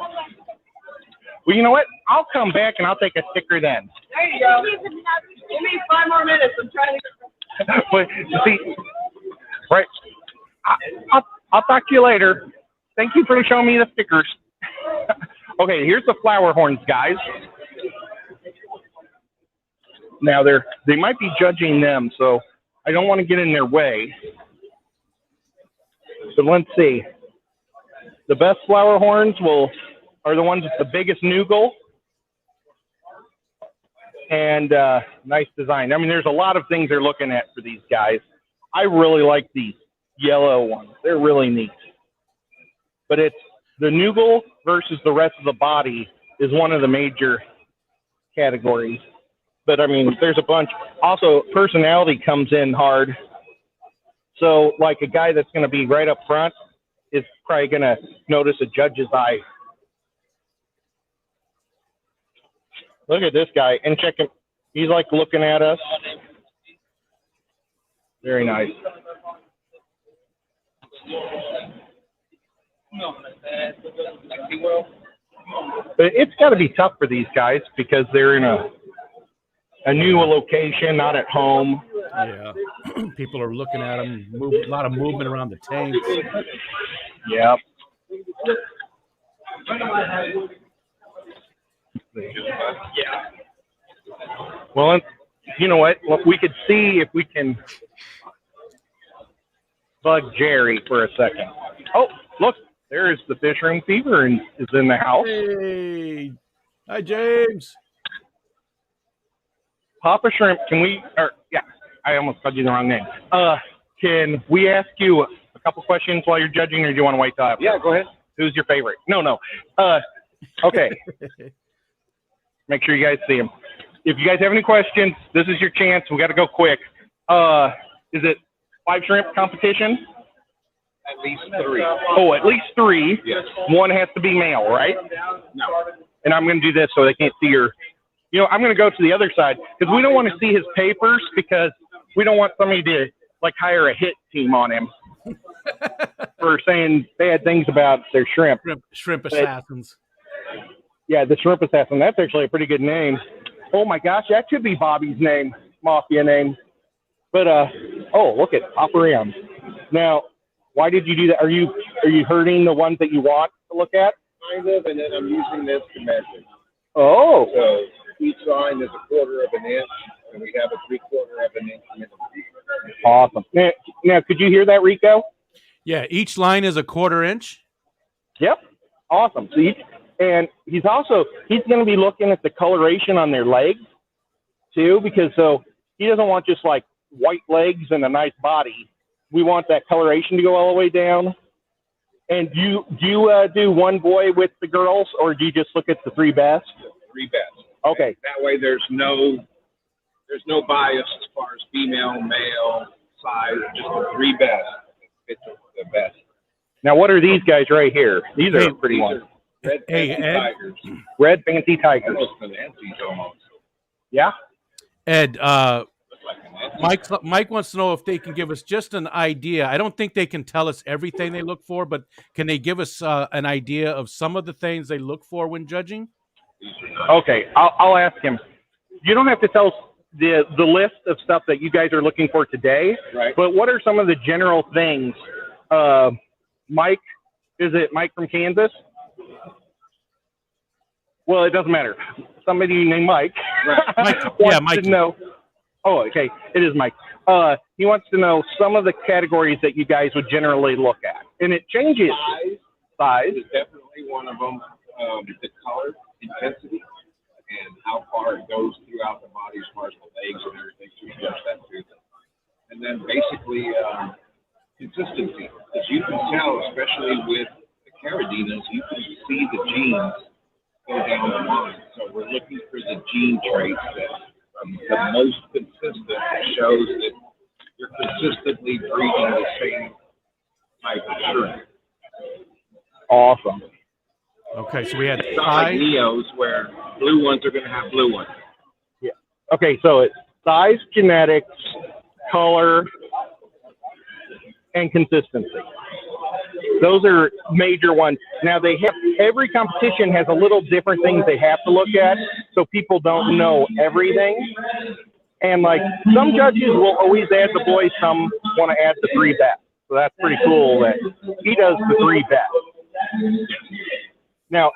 S2: Well, you know what? I'll come back and I'll take a sticker then.
S4: There you go. Give me 5 more minutes. I'm trying to.
S2: But see, right? I'll talk to you later. Thank you for showing me the stickers. Okay, here's the flower horns, guys. Now they might be judging them, so I don't want to get in their way. But let's see. The best flower horns are the ones with the biggest noogle and nice design. I mean, there's a lot of things they're looking at for these guys. I really like these yellow ones. They're really neat. But it's the noogle versus the rest of the body is one of the major categories. But I mean, there's a bunch. Also, personality comes in hard. So, like a guy that's going to be right up front is probably going to notice a judge's eye. Look at this guy and check him. He's like looking at us. Very nice. But it's got to be tough for these guys because they're in a new location, not at home.
S1: Yeah. People are looking at them. A lot of movement around the tanks.
S2: Yeah. Well, you know what? We could see if we can bug Jerry for a second. Oh, look, there's the fish room fever and is in the house.
S1: Hey. Hi, James.
S2: Papa Shrimp, I almost called you the wrong name. Can we ask you a couple questions while you're judging, or do you want to wait till after?
S5: Yeah, go ahead.
S2: Who's your favorite? No. Okay. Make sure you guys see him. If you guys have any questions, this is your chance. We got to go quick. Is it 5 shrimp competition?
S5: At least 3.
S2: Oh, at least 3.
S5: Yes.
S2: One has to be male, right?
S5: No.
S2: And I'm going to do this so they can't see your. I'm going to go to the other side because we don't want to see his papers because we don't want somebody to hire a hit team on him for saying bad things about their shrimp.
S1: Shrimp assassins.
S2: Yeah, the shrimp assassin. That's actually a pretty good name. Oh my gosh, that could be Bobby's name, mafia name. But look at Operium. Now, why did you do that? Are you hurting the ones that you want to look at?
S5: Kind of, and then I'm using this to measure.
S2: Oh.
S5: So each line is 1/4 of an inch, and we have a 3/4 of an inch middle.
S2: Awesome. Now, could you hear that, Rico?
S1: Yeah, each line is 1/4 inch.
S2: Yep. Awesome. So he's going to be looking at the coloration on their legs too, because he doesn't want just like white legs and a nice body. We want that coloration to go all the way down. And do you do one boy with the girls, or do you just look at the 3 best?
S5: 3 best.
S2: Okay.
S5: That way, there's no bias as far as female, male, size. Just the 3 best. It's the best.
S2: Now, what are these guys right here? These are pretty ones.
S5: Red fancy tigers.
S2: Red fancy tigers.
S5: Almost an Nancy's almost.
S2: Yeah.
S1: Ed, Mike wants to know if they can give us just an idea. I don't think they can tell us everything they look for, but can they give us an idea of some of the things they look for when judging?
S2: Okay, I'll ask him. You don't have to tell us the list of stuff that you guys are looking for today,
S5: right?
S2: But what are some of the general things? Mike, is it Mike from Kansas? Well, it doesn't matter. Somebody named Mike.
S5: Right.
S2: Mike. To know. Oh, okay. It is Mike. He wants to know some of the categories that you guys would generally look at, and it changes. Size
S5: is definitely one of them. The color, intensity, and how far it goes throughout the body as far as the legs and everything. So we adjust that too. And then basically consistency, as you can tell, especially with the Caradinas, you can see the genes go down the line. So we're looking for the gene traits that the most consistent shows that you're consistently breeding the same type of shrimp.
S2: awesome.
S1: Okay, so we had
S5: It's not like
S1: size.
S5: Neos where blue ones are going to have blue ones.
S2: Yeah. Okay, so it's size, genetics, color, and consistency. Those are major ones. Now they have every competition has a little different things they have to look at, so people don't know everything. And like some judges will always add the boys, some want to add the 3 bets. So that's pretty cool that he does the 3 bets. Now,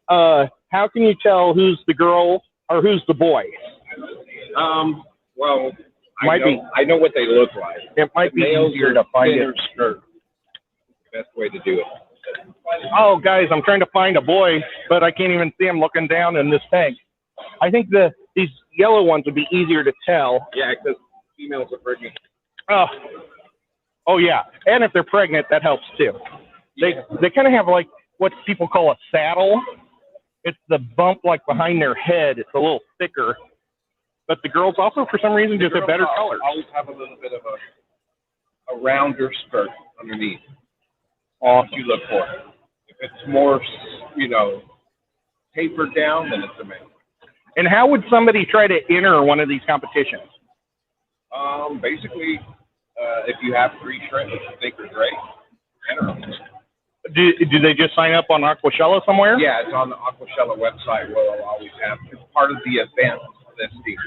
S2: how can you tell who's the girl or who's the boy?
S5: Well,
S2: Might be.
S5: I know what they look like.
S2: It might be
S5: Males
S2: easier
S5: are
S2: to find
S5: thinner
S2: it.
S5: skirt. Best way to do it.
S2: Oh, guys, I'm trying to find a boy, but I can't even see him looking down in this tank. I think these yellow ones would be easier to tell.
S5: Yeah, because females are pregnant.
S2: Oh yeah, and if they're pregnant, that helps too. They kind of have like what people call a saddle. It's the bump like behind their head. It's a little thicker. But the girls also, for some reason, just have better colors.
S5: Always have a little bit of a rounder skirt underneath.
S2: Awesome.
S5: You look for it. If it's more, tapered down, then it's a male.
S2: And how would somebody try to enter one of these competitions?
S5: Basically, if you have 3 shrimp that you think are great, enter them.
S2: Do they just sign up on Aquashella somewhere?
S5: Yeah, it's on the Aquashella website where they'll always have, it's part of the event listing.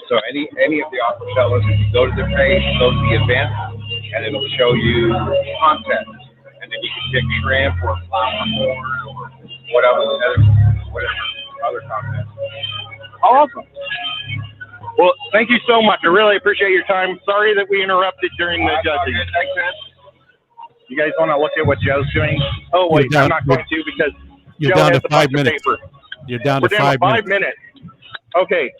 S5: So any of the Aquashellas, if you go to their page, go to the event, and it'll show you content. And then you can pick shrimp or flower or whatever other content.
S2: Awesome. Well, thank you so much. I really appreciate your time. Sorry that we interrupted during the judging. You guys want to look at what Joe's doing? Oh, wait, I'm not going to because
S1: You're
S2: Joe
S1: down
S2: has
S1: to
S2: a bunch
S1: 5
S2: of
S1: minutes.
S2: paper.
S1: You're down
S2: We're
S1: to
S2: down
S1: 5
S2: to 5
S1: minutes.
S2: minutes. Okay.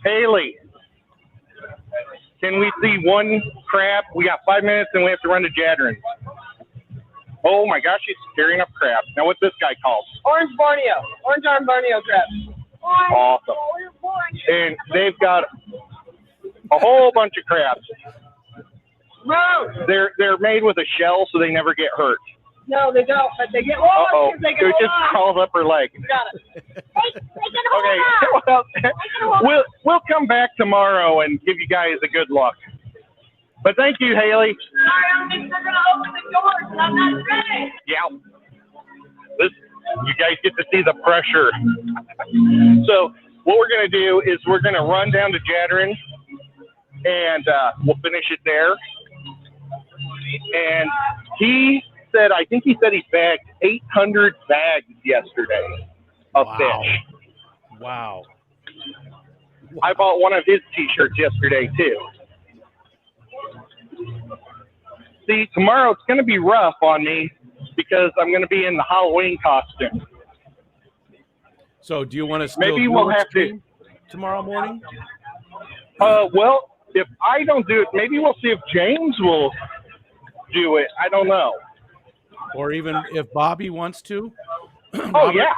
S2: Haley, can we see one crab? We got 5 minutes and we have to run to Gadrin. Oh my gosh, he's tearing up crab. Now what's this guy called?
S4: Orange Borneo. Orange arm Borneo crab.
S2: Awesome. And they've got a whole bunch of crabs.
S4: No,
S2: They're made with a shell so they never get hurt.
S4: no, they don't. But they get
S2: Uh-oh.
S4: because they
S2: It
S4: can hold
S2: just
S4: on.
S2: crawled up her leg.
S4: Got it. They can hold
S2: Okay,
S4: on.
S2: well, we'll come back tomorrow and give you guys a good look. But thank you, Haley.
S4: Sorry, I don't think they're gonna open the doors. I'm not ready.
S2: Yeah. You guys get to see the pressure. So what we're going to do is we're going to run down to Gadrin, and we'll finish it there. And I think he said he bagged 800 bags yesterday of fish.
S1: Wow.
S2: I bought one of his T-shirts yesterday, too. See, tomorrow it's going to be rough on me because I'm going to be in the Halloween costume.
S1: So do you want to still
S2: Maybe
S1: do
S2: we'll
S1: a
S2: have to.
S1: stream tomorrow morning?
S2: Well, if I don't do it, maybe we'll see if James will do it. I don't know.
S1: Or even if Bobby wants to?
S2: Oh,
S1: Robert?
S2: yeah.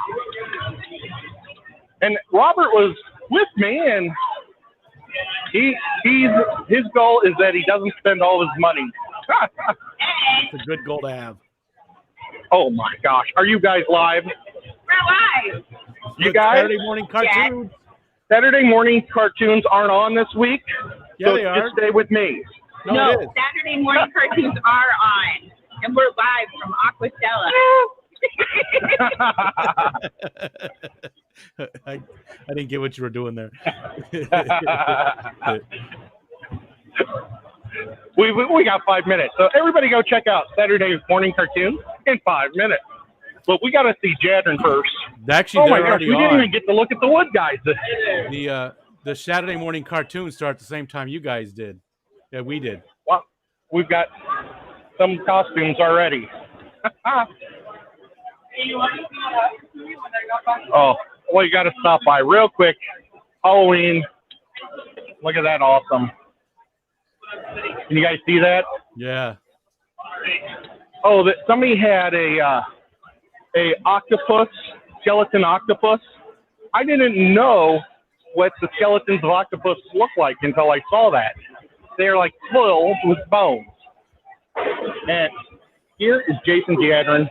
S2: And Robert was with me, and his goal is that he doesn't spend all his money.
S1: It's a good goal to have.
S2: Oh, my gosh. Are you guys live?
S4: We're live.
S2: You
S1: Good
S2: guys?
S1: Saturday morning cartoon.
S2: Saturday morning cartoons aren't on this week,
S1: Yeah,
S2: so
S1: they are.
S2: just stay with me.
S1: No, it is.
S4: Saturday morning cartoons are on, and we're live from Aquashella.
S1: I didn't get what you were doing there.
S2: We got 5 minutes. So everybody go check out Saturday morning cartoons in 5 minutes. But we got to see Gadrin first.
S1: Actually,
S2: Oh my
S1: they're
S2: gosh,
S1: already
S2: we didn't
S1: on.
S2: even get to look at the wood guys.
S1: The Saturday morning cartoons start at the same time you guys did. Yeah, we did.
S2: Well, we've got some costumes already. Oh, well, you got to stop by real quick. Halloween. Look at that, awesome. Can you guys see that?
S1: Yeah.
S2: Oh, that somebody had a octopus, skeleton octopus. I didn't know what the skeletons of octopus look like until I saw that. They're like filled with bones. And here is Jason Gadrin.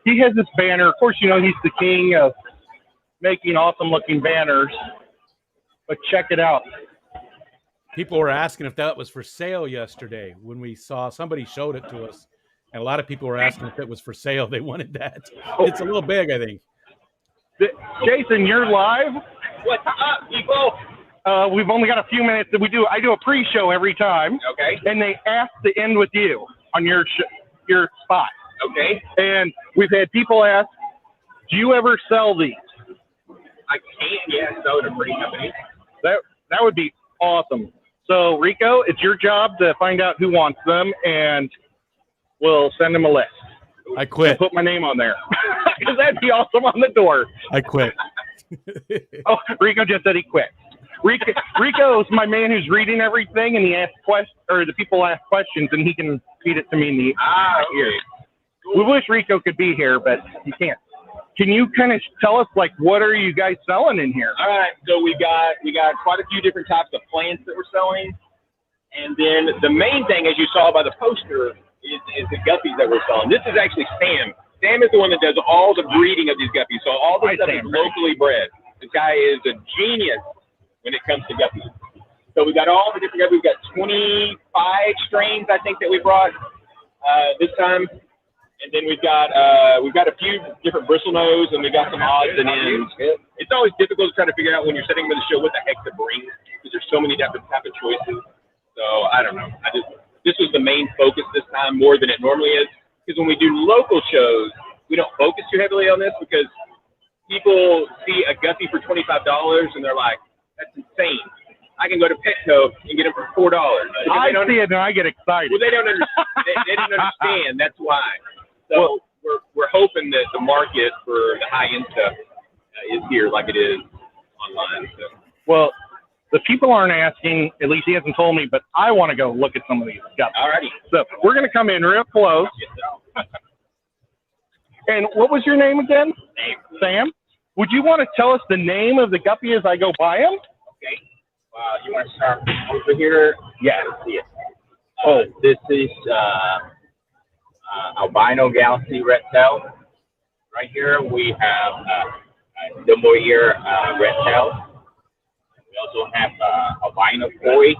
S2: He has this banner. Of course, you know he's the king of making awesome-looking banners. But check it out.
S1: People were asking if that was for sale yesterday when we saw somebody showed it to us. And a lot of people were asking if it was for sale. They wanted that. It's a little big, I think.
S2: Jason, you're live.
S7: What's up, people?
S2: We've only got a few minutes. I do a pre-show every time.
S7: Okay.
S2: And they ask to end with you on your spot.
S7: Okay.
S2: And we've had people ask, do you ever sell these?
S7: I can, yeah, so to free company.
S2: That would be awesome. So, Rico, it's your job to find out who wants them, and we'll send them a list.
S1: I quit.
S2: And put my name on there. Because that'd be awesome on the door.
S1: I quit.
S2: Oh, Rico just said he quit. Rico is my man who's reading everything, and he asks questions, or the people ask questions, and he can feed it to me in the ear. We wish Rico could be here, but he can't. Can you kind of tell us, like, what are you guys selling in here?
S7: All right, so we got quite a few different types of plants that we're selling, and then the main thing, as you saw by the poster, is the guppies that we're selling. This is actually Sam. Sam is the one that does all the breeding of these guppies, so all this stuff is locally bred. This guy is a genius when it comes to guppies. So we got all the different guppies. We've got 25 strains, I think, that we brought this time. And then we've got a few different bristlenose, and we got some odds and ends. It's always difficult to try to figure out when you're setting up the show what the heck to bring, because there's so many different type of choices. So I don't know. This was the main focus this time more than it normally is, because when we do local shows, we don't focus too heavily on this because people see a guppy for $25 and they're like, that's insane. I can go to Petco and get them for $4.
S2: I see it and I get excited.
S7: Well, they don't understand. They didn't understand. That's why. So we're hoping that the market for the high-end stuff is here like it is online. So.
S2: Well, the people aren't asking, at least he hasn't told me, but I want to go look at some of these guys.
S7: Alrighty.
S2: So we're going to come in real close. And what was your name again? Sam. Would you want to tell us the name of the guppy as I go by him?
S7: Okay. You want to start over here? Yeah. This is albino galaxy red tail. Right here we have double ear red tail. We also have albino koi,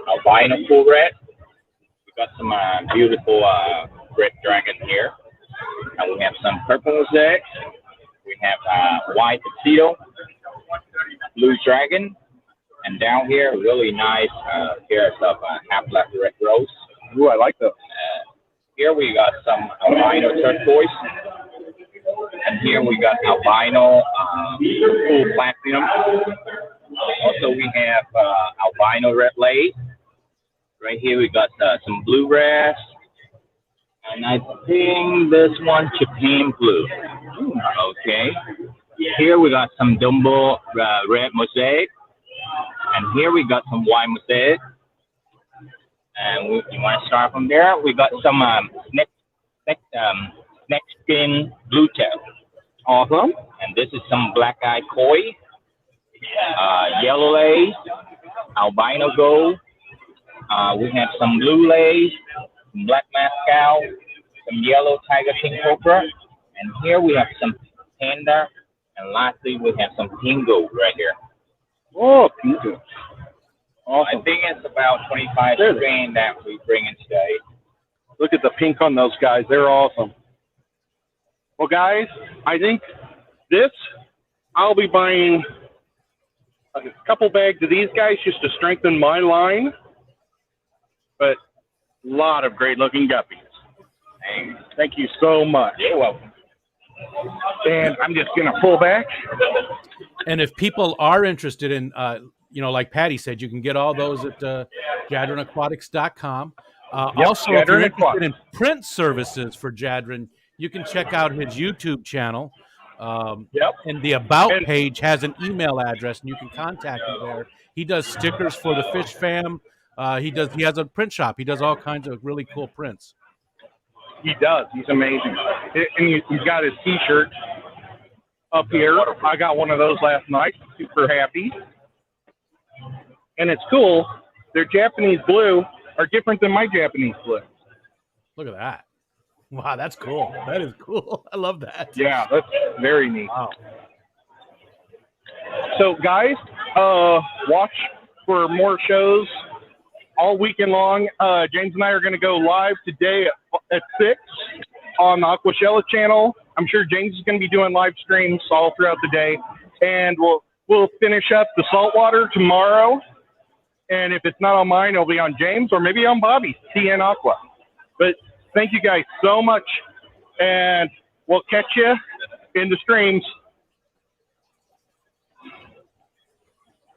S7: albino full red. We got some beautiful red dragon here. And we have some purple mosaic. We have white tuxedo, blue dragon. And down here, really nice pairs of half-black red rose.
S2: Ooh, I like those.
S7: Here we got some albino turquoise. And here we got albino full platinum. Also, we have albino red lace. Right here, we got some blue red. And I think this one, Japan blue. Okay. Here we got some Dumbo red mosaic. And here we got some white mosaic. And you want to start from there? We got some snake skin blue tail.
S2: Awesome.
S7: And this is some black-eyed koi, yellow lace, albino gold. We have some blue lace, some black mascal, some yellow tiger king cobra. And here we have some panda. And lastly, we have some pingo right here.
S2: Oh, pingo. Awesome.
S7: I think it's about 25 strain that we bring in today.
S2: Look at the pink on those guys. They're awesome. Well, guys, I think I'll be buying a couple bags of these guys just to strengthen my line. But a lot of great-looking guppies. Thank you so much.
S7: You're welcome.
S2: And I'm just going to pull back.
S1: And if people are interested in, like Patty said, you can get all those at jadrinaquatics.com. Also, if you're interested in print services for Gadrin, you can check out his YouTube channel. And the About page has an email address, and you can contact him there. He does stickers for the Fish Fam. He has a print shop. He does all kinds of really cool prints.
S2: He does. He's amazing. And he's got his T-shirt up here. I got one of those last night. Super happy. And it's cool. Their Japanese blue are different than my Japanese blue.
S1: Look at that. Wow, that's cool. That is cool. I love that.
S2: Yeah, that's very neat.
S1: Wow.
S2: So, guys, watch for more shows all weekend long. James and I are going to go live today at 6 on the Aquashella channel. I'm sure James is going to be doing live streams all throughout the day. And we'll finish up the saltwater tomorrow. And if it's not on mine, it'll be on James or maybe on Bobby's, TN Aqua. But thank you guys so much. And we'll catch you in the streams.